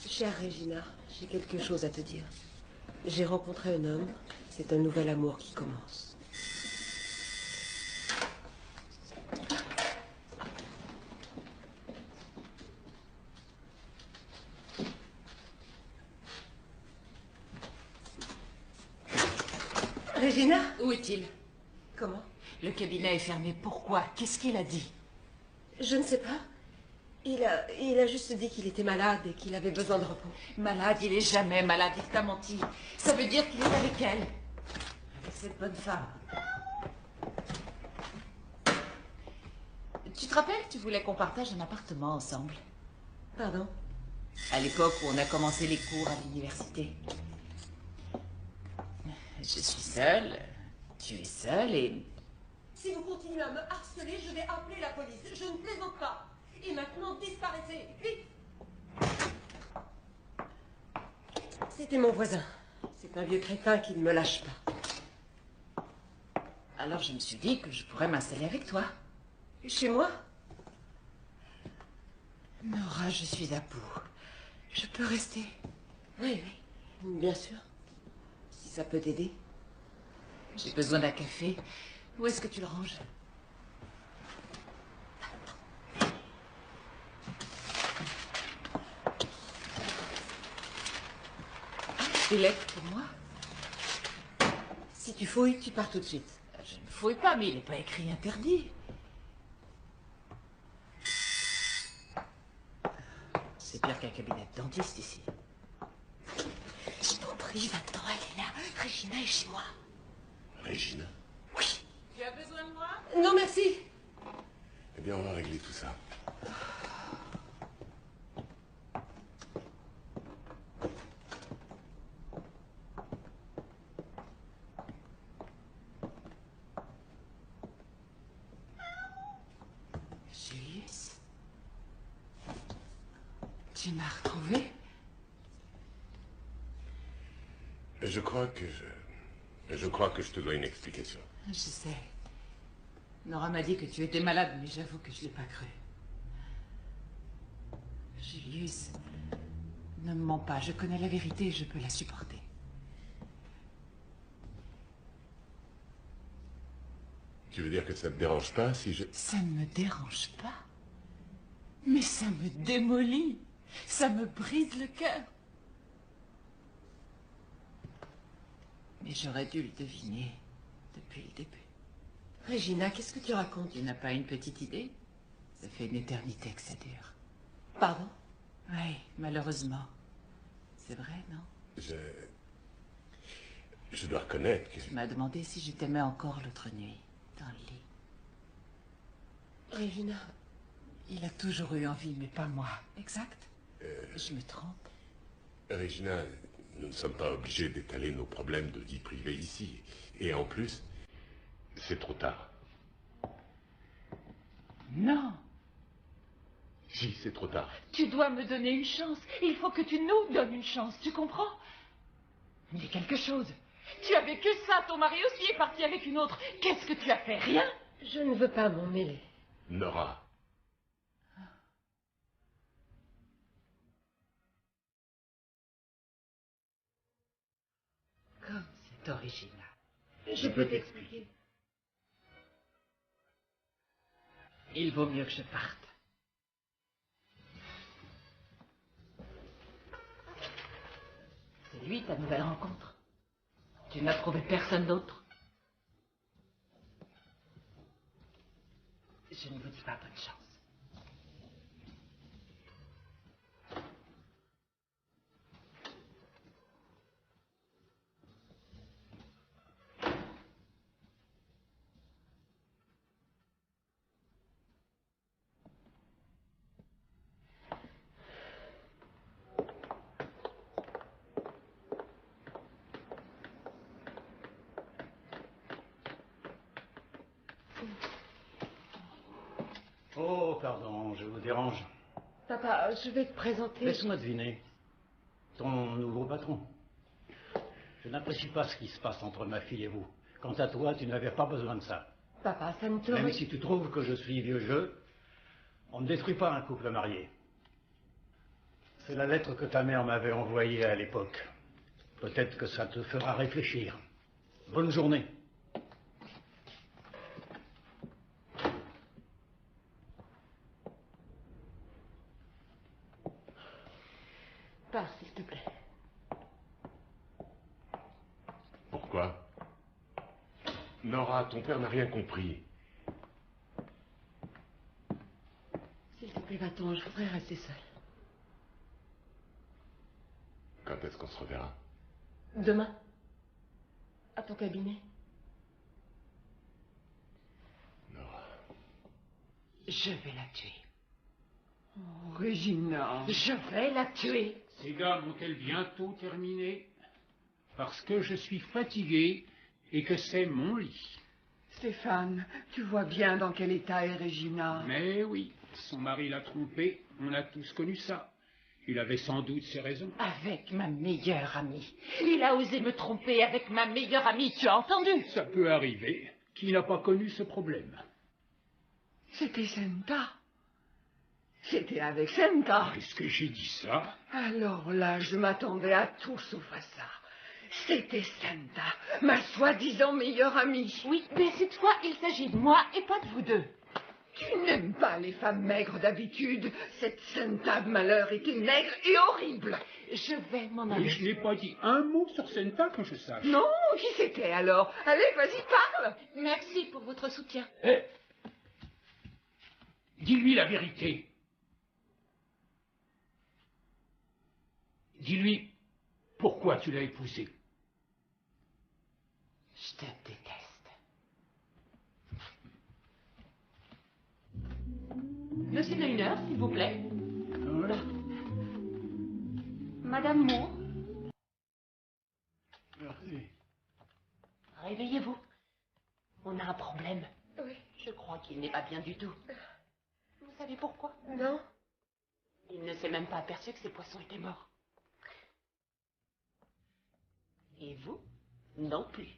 Chère Regina, j'ai quelque chose à te dire. J'ai rencontré un homme, c'est un nouvel amour qui commence. Regina? Où est-il? Comment? Le cabinet est fermé. Pourquoi? Qu'est-ce qu'il a dit? Je ne sais pas. Il a juste dit qu'il était malade et qu'il avait besoin de repos. Malade, il est jamais malade, il t'a menti. Ça veut dire qu'il est avec elle. Avec cette bonne femme. Tu te rappelles, tu voulais qu'on partage un appartement ensemble? Pardon? À l'époque où on a commencé les cours à l'université. Je suis seule, tu es seule et... Si vous continuez à me harceler, je vais appeler la police. Je ne plaisante pas. Et maintenant, disparaissez. Vite! C'était mon voisin. C'est un vieux crétin qui ne me lâche pas. Alors je me suis dit que je pourrais m'installer avec toi. Chez moi? Nora, je suis à bout. Je peux rester? Oui, oui, bien sûr. Si ça peut t'aider. J'ai besoin d'un café. Où est-ce que tu le ranges? Des lettres pour moi? Si tu fouilles, tu pars tout de suite. Je ne fouille pas, mais il n'est pas écrit interdit. C'est pire qu'un cabinet de dentiste ici. Je t'en prie, va-t'en, Elena. Regina est chez moi. Regina? Oui. Tu as besoin de moi? Non, merci. Eh bien, on va régler tout ça. Julius? Tu m'as retrouvé? Je crois que je te dois une explication. Je sais. Nora m'a dit que tu étais malade, mais j'avoue que je ne l'ai pas cru. Julius, ne me mens pas. Je connais la vérité et je peux la supporter. Tu veux dire que ça te dérange pas si je... Ça ne me dérange pas. Mais ça me démolit. Ça me brise le cœur. Mais j'aurais dû le deviner depuis le début. Regina, qu'est-ce que tu racontes? Tu n'as pas une petite idée? Ça fait une éternité que ça dure. Pardon? Oui, malheureusement. C'est vrai, non? Je dois reconnaître que... Tu m'as demandé si je t'aimais encore l'autre nuit, dans le lit. Regina... Il a toujours eu envie, mais pas moi. Exact? Je me trompe? Regina, nous ne sommes pas obligés d'étaler nos problèmes de vie privée ici. Et en plus, c'est trop tard. Non. Si, c'est trop tard. Tu dois me donner une chance. Il faut que tu nous donnes une chance, tu comprends? Dis quelque chose. Tu as vécu ça, ton mari aussi est parti avec une autre. Qu'est-ce que tu as fait? Rien? Je ne veux pas m'en mêler. Nora. Comme c'est original. Je peux t'expliquer. Il vaut mieux que je parte. C'est lui ta nouvelle rencontre. Tu n'as trouvé personne d'autre. Je ne vous dis pas bonne chance. Oh, pardon, je vous dérange. Papa, je vais te présenter... Laisse-moi deviner. Ton nouveau patron. Je n'apprécie pas ce qui se passe entre ma fille et vous. Quant à toi, tu n'avais pas besoin de ça. Papa, ça ne te... Même si tu trouves que je suis vieux jeu, on ne détruit pas un couple marié. C'est la lettre que ta mère m'avait envoyée à l'époque. Peut-être que ça te fera réfléchir. Bonne journée. Pars, s'il te plaît. Pourquoi? Nora, ton père n'a rien compris. S'il te plaît, va-t'en, je voudrais rester seule. Quand est-ce qu'on se reverra? Demain. À ton cabinet. Nora. Je vais la tuer. Oh, Regina. Je vais la tuer. Ces dames ont-elles bientôt terminé? Parce que je suis fatigué et que c'est mon lit. Stéphane, tu vois bien dans quel état est Regina. Mais oui, son mari l'a trompée, on a tous connu ça. Il avait sans doute ses raisons. Avec ma meilleure amie. Il a osé me tromper avec ma meilleure amie, tu as entendu? Ça peut arriver. Qui n'a pas connu ce problème? C'était Senta. C'était avec Senta. Est-ce que j'ai dit ça? Alors là, je m'attendais à tout sauf à ça. C'était Senta, ma soi-disant meilleure amie. Oui, mais cette fois, il s'agit de moi et pas de vous deux. Tu n'aimes pas les femmes maigres d'habitude. Cette Senta de malheur était maigre et horrible. Je vais m'en Mais aller. je n'ai pas dit un mot sur Senta que je sache. Non, qui c'était alors? Allez, vas-y, parle. Merci pour votre soutien. Hé! Dis-lui la vérité. Dis-lui pourquoi tu l'as épousée. Je te déteste. Monsieur Neuner, s'il vous plaît. Voilà. Madame Moore, Merci. Réveillez-vous. On a un problème. Oui. Je crois qu'il n'est pas bien du tout. Vous savez pourquoi? Non. Il ne s'est même pas aperçu que ses poissons étaient morts. Et vous? Non plus.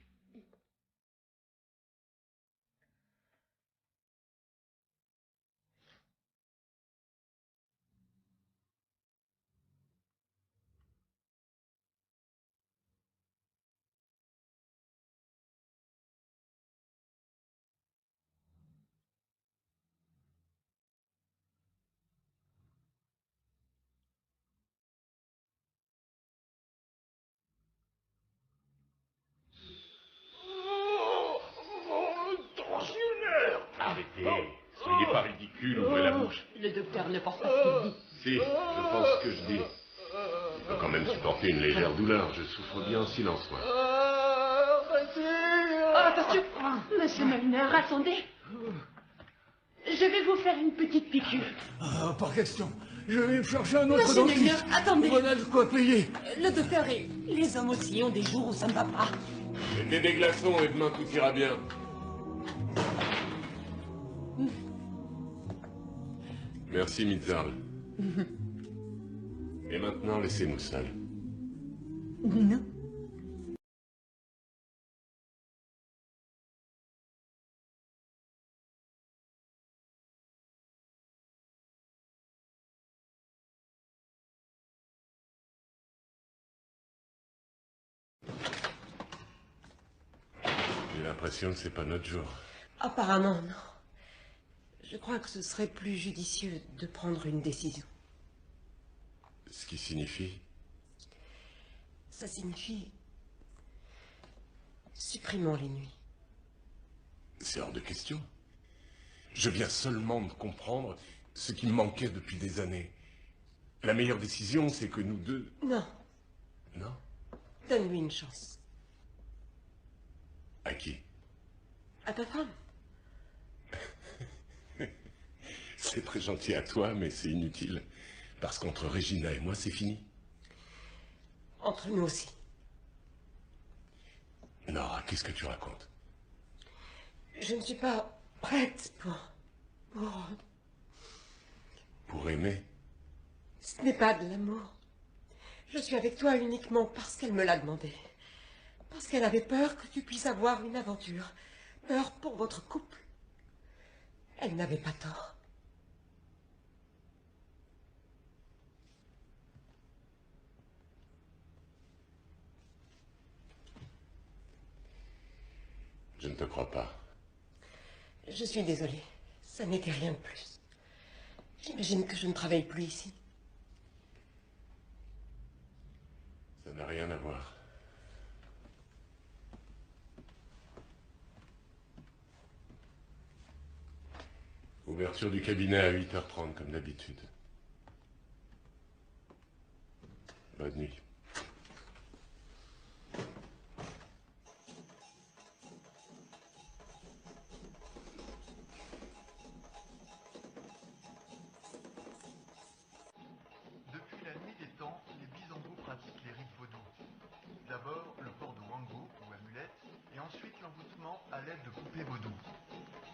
Arrêtez. Soyez pas ridicule, ouvrez la bouche. Le docteur ne pense pas ce qu'il dit. Si, je pense ce que je dis. Je peux quand même supporter une légère douleur. Je souffre bien en silence, moi. oh, attention. Monsieur Neuner, attendez. Je vais vous faire une petite piqûre. Ah, pas question. Je vais me chercher un autre Monsieur Neuner, dentiste. attendez. On a de quoi payer. Le docteur et les hommes aussi ont des jours où ça ne va pas. Mettez des glaçons et demain tout ira bien. Merci, Mitzal. Et maintenant, laissez-nous seuls. Non. J'ai l'impression que c'est pas notre jour. Apparemment, non. Je crois que ce serait plus judicieux de prendre une décision. Ce qui signifie... Ça signifie... Supprimons les nuits. C'est hors de question. Je viens seulement de comprendre ce qui me manquait depuis des années. La meilleure décision, c'est que nous deux... Non. Non? Donne-lui une chance. À qui? À ta femme. C'est très gentil à toi, mais c'est inutile. Parce qu'entre Regina et moi, c'est fini. Entre nous aussi. Nora, qu'est-ce que tu racontes? Je ne suis pas prête Pour aimer? Ce n'est pas de l'amour. Je suis avec toi uniquement parce qu'elle me l'a demandé. Parce qu'elle avait peur que tu puisses avoir une aventure. Peur pour votre couple. Elle n'avait pas tort. Je ne te crois pas. Je suis désolée. Ça n'était rien de plus. J'imagine que je ne travaille plus ici. Ça n'a rien à voir. Ouverture du cabinet à 8h30 comme d'habitude. Bonne nuit. Depuis la nuit des temps, les Bizango pratiquent les rites vaudous. D'abord le port de wango ou amulette, et ensuite l'envoûtement à l'aide de poupées vaudou.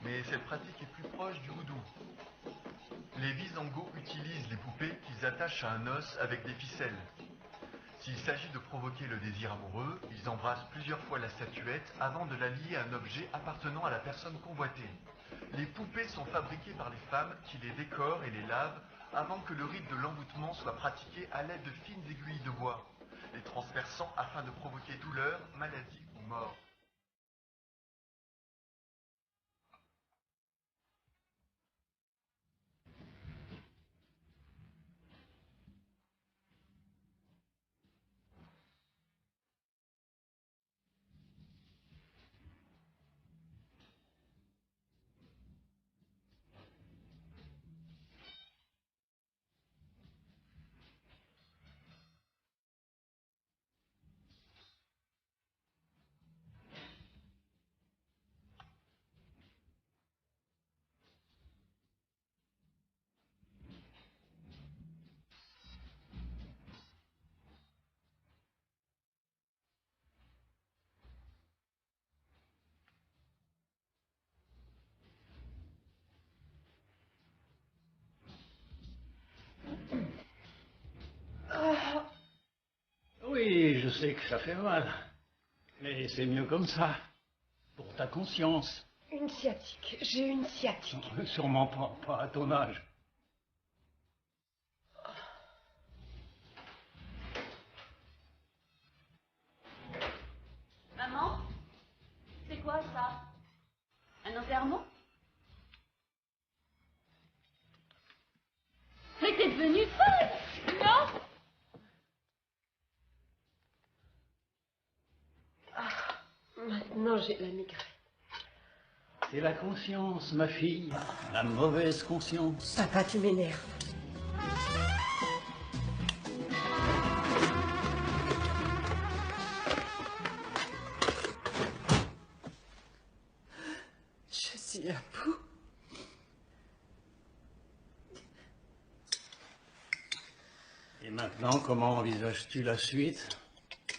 Mais cette pratique est plus proche du voodoo. Les Bizango utilisent les poupées qu'ils attachent à un os avec des ficelles. S'il s'agit de provoquer le désir amoureux, ils embrassent plusieurs fois la statuette avant de la lier à un objet appartenant à la personne convoitée. Les poupées sont fabriquées par les femmes qui les décorent et les lavent avant que le rite de l'envoûtement soit pratiqué à l'aide de fines aiguilles de bois, les transperçant afin de provoquer douleur, maladie ou mort. Oui, je sais que ça fait mal. Mais c'est mieux comme ça. Pour ta conscience. Une sciatique. J'ai une sciatique. Sûrement pas à ton âge. Maman, c'est quoi ça? Un enterrement? Mais t'es devenue folle, non? Maintenant, j'ai la migraine. C'est la conscience, ma fille. La mauvaise conscience. Papa, tu m'énerves. Je suis à bout. Et maintenant, comment envisages-tu la suite?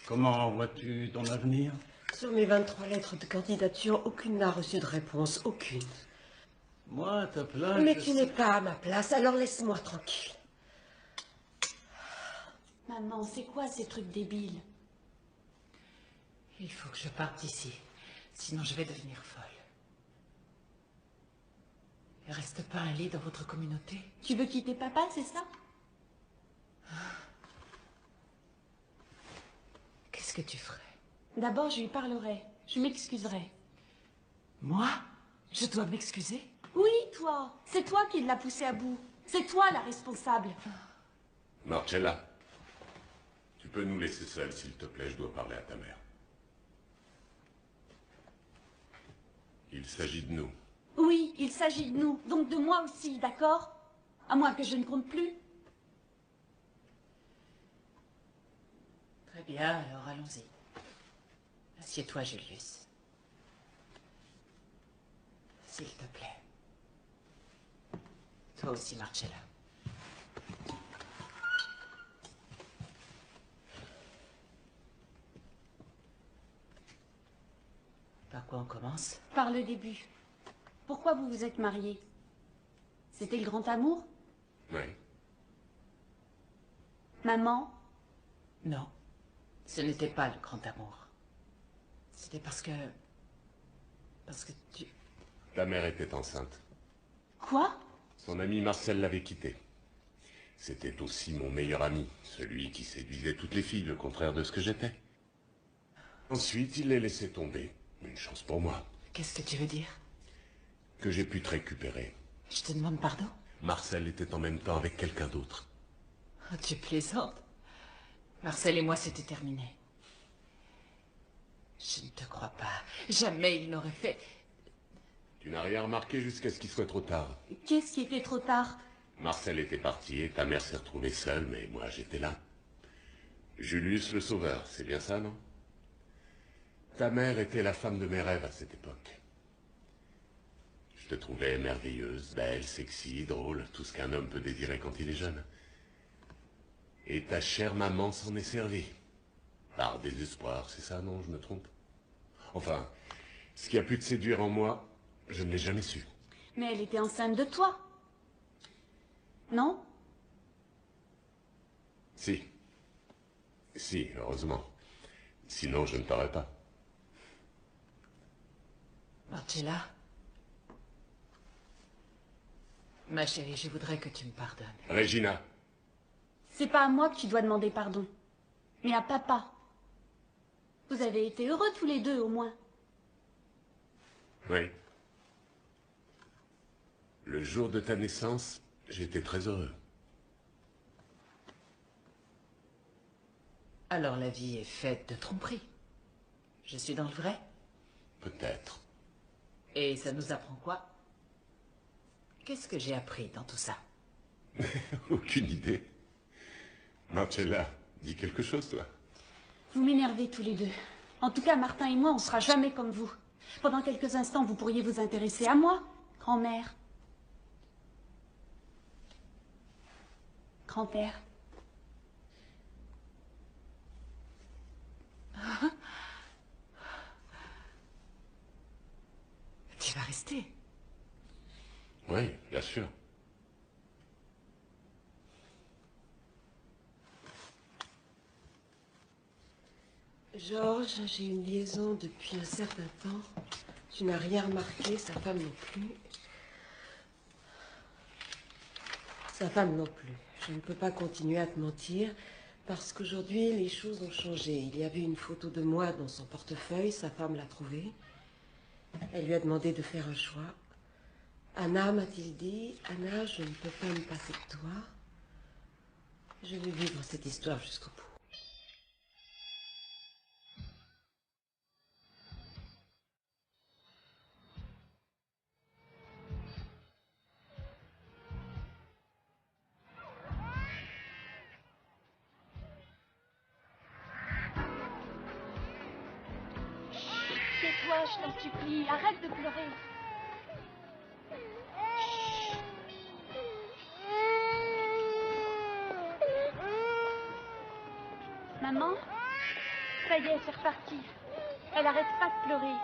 Comment vois-tu ton avenir? Sur mes 23 lettres de candidature, aucune n'a reçu de réponse. Aucune. Moi, à ta place... Mais tu n'es pas à ma place, alors laisse-moi tranquille. Maman, c'est quoi ces trucs débiles? Il faut que je parte d'ici, sinon je vais devenir folle. Il reste pas un lit dans votre communauté? Tu veux quitter papa, c'est ça? Qu'est-ce que tu ferais? D'abord, je lui parlerai. Je m'excuserai. Moi? Je dois m'excuser? Oui, toi. C'est toi qui l'as poussé à bout. C'est toi la responsable. Marcella, tu peux nous laisser seuls, s'il te plaît, je dois parler à ta mère. Il s'agit de nous. Oui, il s'agit de nous. Donc de moi aussi, d'accord? À moins que je ne compte plus. Très bien, alors allons-y. Assieds-toi, Julius. S'il te plaît. Toi aussi, Marcella. Par quoi on commence? Par le début. Pourquoi vous vous êtes mariés? C'était le grand amour? Oui. Maman? Non, ce n'était pas le grand amour. C'était parce que tu... Ta mère était enceinte. Quoi? Son ami Marcel l'avait quitté. C'était aussi mon meilleur ami, celui qui séduisait toutes les filles, le contraire de ce que j'étais. Ensuite, il les laissait tomber. Une chance pour moi. Qu'est-ce que tu veux dire? Que j'ai pu te récupérer. Je te demande pardon? Marcel était en même temps avec quelqu'un d'autre. Oh, tu plaisantes. Marcel et moi, c'était terminé. Je ne te crois pas. Jamais il n'aurait fait... Tu n'as rien remarqué jusqu'à ce qu'il soit trop tard. Qu'est-ce qui était trop tard? Marcel était parti et ta mère s'est retrouvée seule, mais moi j'étais là. Julius le Sauveur, c'est bien ça, non? Ta mère était la femme de mes rêves à cette époque. Je te trouvais merveilleuse, belle, sexy, drôle, tout ce qu'un homme peut désirer quand il est jeune. Et ta chère maman s'en est servie. Par désespoir, c'est ça, non, je me trompe? Enfin, ce qui a pu te séduire en moi, je ne l'ai jamais su. Mais elle était enceinte de toi. Non? Si. Si, heureusement. Sinon, je ne t'aurais pas. Marcella? Ma chérie, je voudrais que tu me pardonnes. Regina. C'est pas à moi que tu dois demander pardon, mais à papa. Vous avez été heureux tous les deux, au moins. Oui. Le jour de ta naissance, j'étais très heureux. Alors la vie est faite de tromperies. Je suis dans le vrai? Peut-être. Et ça nous apprend quoi? Qu'est-ce que j'ai appris dans tout ça? Aucune idée. Marcella, dis quelque chose, toi. Vous m'énervez tous les deux. En tout cas, Martin et moi, on sera jamais comme vous. Pendant quelques instants, vous pourriez vous intéresser à moi, grand-mère. Grand-père. Tu vas rester? Oui, bien sûr. Georges, j'ai une liaison depuis un certain temps. Tu n'as rien remarqué, sa femme non plus. Sa femme non plus. Je ne peux pas continuer à te mentir, parce qu'aujourd'hui, les choses ont changé. Il y avait une photo de moi dans son portefeuille, sa femme l'a trouvée. Elle lui a demandé de faire un choix. Anna, m'a-t-il dit, Anna, je ne peux pas me passer de toi. Je vais vivre cette histoire jusqu'au bout. Tais-toi, je t'en supplie, arrête de pleurer. Maman? Ça y est, c'est reparti. Elle arrête pas de pleurer.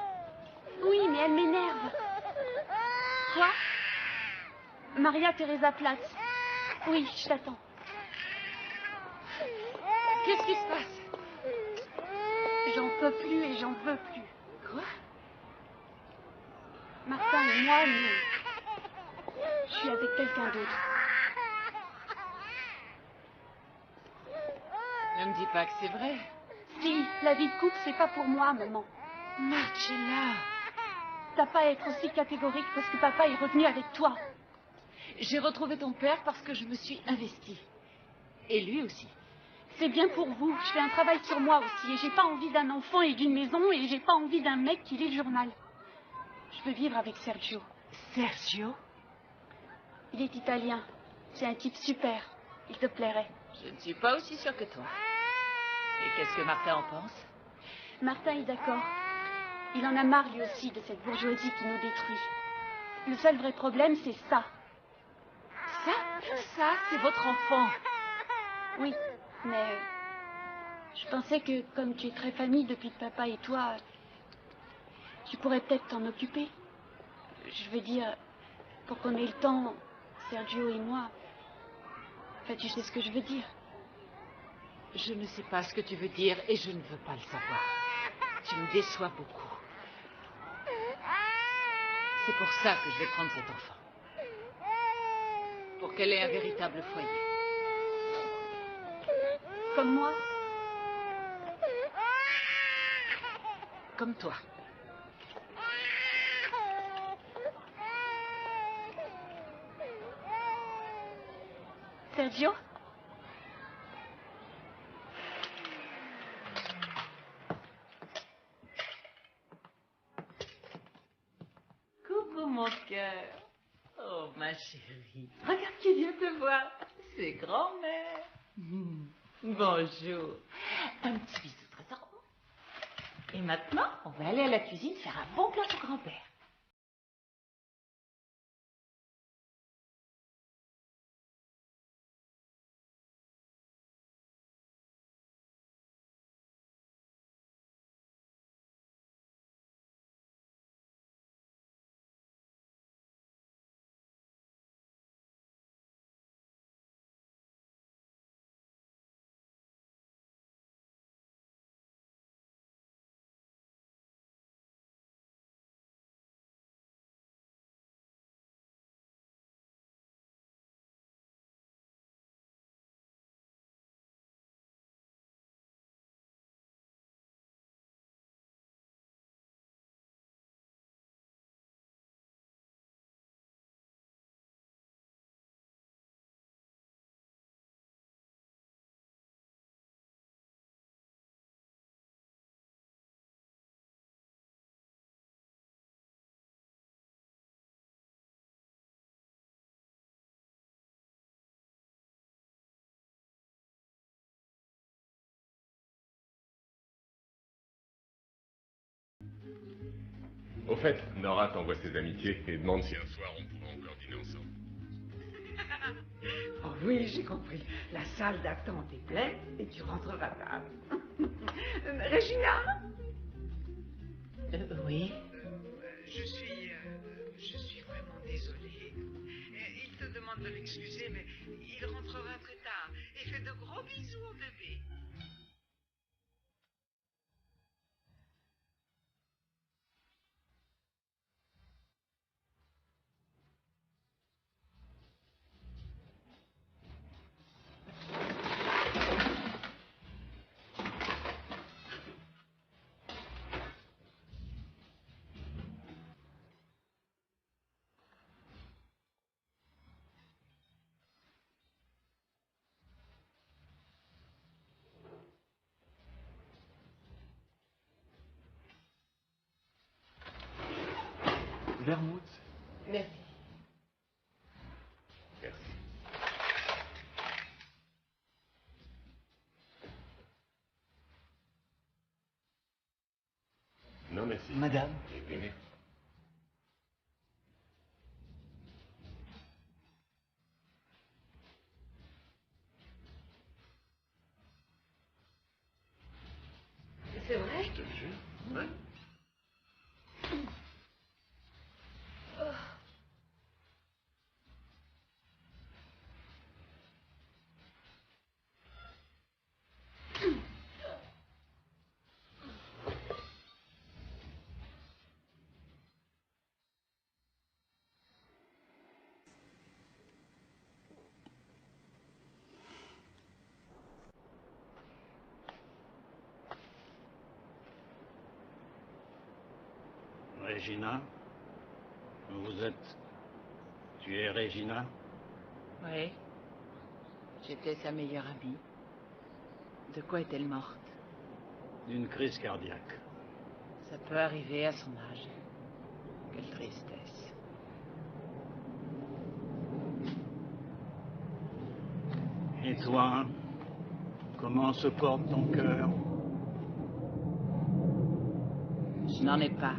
Oui, mais elle m'énerve. Quoi? Maria Teresa Platz. Oui, je t'attends. Qu'est-ce qui se passe? J'en peux plus et j'en veux plus. Quoi? Martin et moi, je suis avec quelqu'un d'autre. Ne me dis pas que c'est vrai. Si, la vie de couple, c'est pas pour moi, maman. Marcella! T'as pas à être aussi catégorique parce que papa est revenu avec toi. J'ai retrouvé ton père parce que je me suis investie. Et lui aussi. C'est bien pour vous. Je fais un travail sur moi aussi. Et j'ai pas envie d'un enfant et d'une maison. Et j'ai pas envie d'un mec qui lit le journal. Je veux vivre avec Sergio. Sergio? Il est italien. C'est un type super. Il te plairait. Je ne suis pas aussi sûre que toi. Et qu'est-ce que Martin en pense? Martin est d'accord. Il en a marre lui aussi de cette bourgeoisie qui nous détruit. Le seul vrai problème, c'est ça. Ça, c'est votre enfant. Oui, mais je pensais que comme tu es très famille depuis que papa et toi, tu pourrais peut-être t'en occuper. Je veux dire, pour qu'on ait le temps, Sergio et moi. Enfin, tu sais ce que je veux dire. Je ne sais pas ce que tu veux dire et je ne veux pas le savoir. Tu me déçois beaucoup. C'est pour ça que je vais prendre cet enfant. Pour qu'elle ait un véritable foyer. Comme moi? Comme toi. Sergio? mon cœur. Oh, ma chérie. Regarde qui vient te voir. C'est grand-mère. Bonjour. Un petit bisou très tendre. Et maintenant, on va aller à la cuisine faire un bon plat pour grand-père. Au fait, Nora t'envoie ses amitiés et demande si un soir on pourra encore dîner ensemble. Oh oui, j'ai compris. La salle d'attente est pleine et tu rentres à table. Regina? Oui. Je suis vraiment désolée. Il te demande de l'excuser, mais il rentrera très tard. Et fait de gros bisous au bébé. Vermouth. Merci. Merci. Non, merci. Madame. Oui, merci. C'est vrai? Je te le jure. Ouais. Regina, vous êtes... Tu es Regina? Oui. J'étais sa meilleure amie. De quoi est-elle morte? D'une crise cardiaque. Ça peut arriver à son âge. Quelle tristesse. Et toi, comment se porte ton cœur? Je n'en ai pas.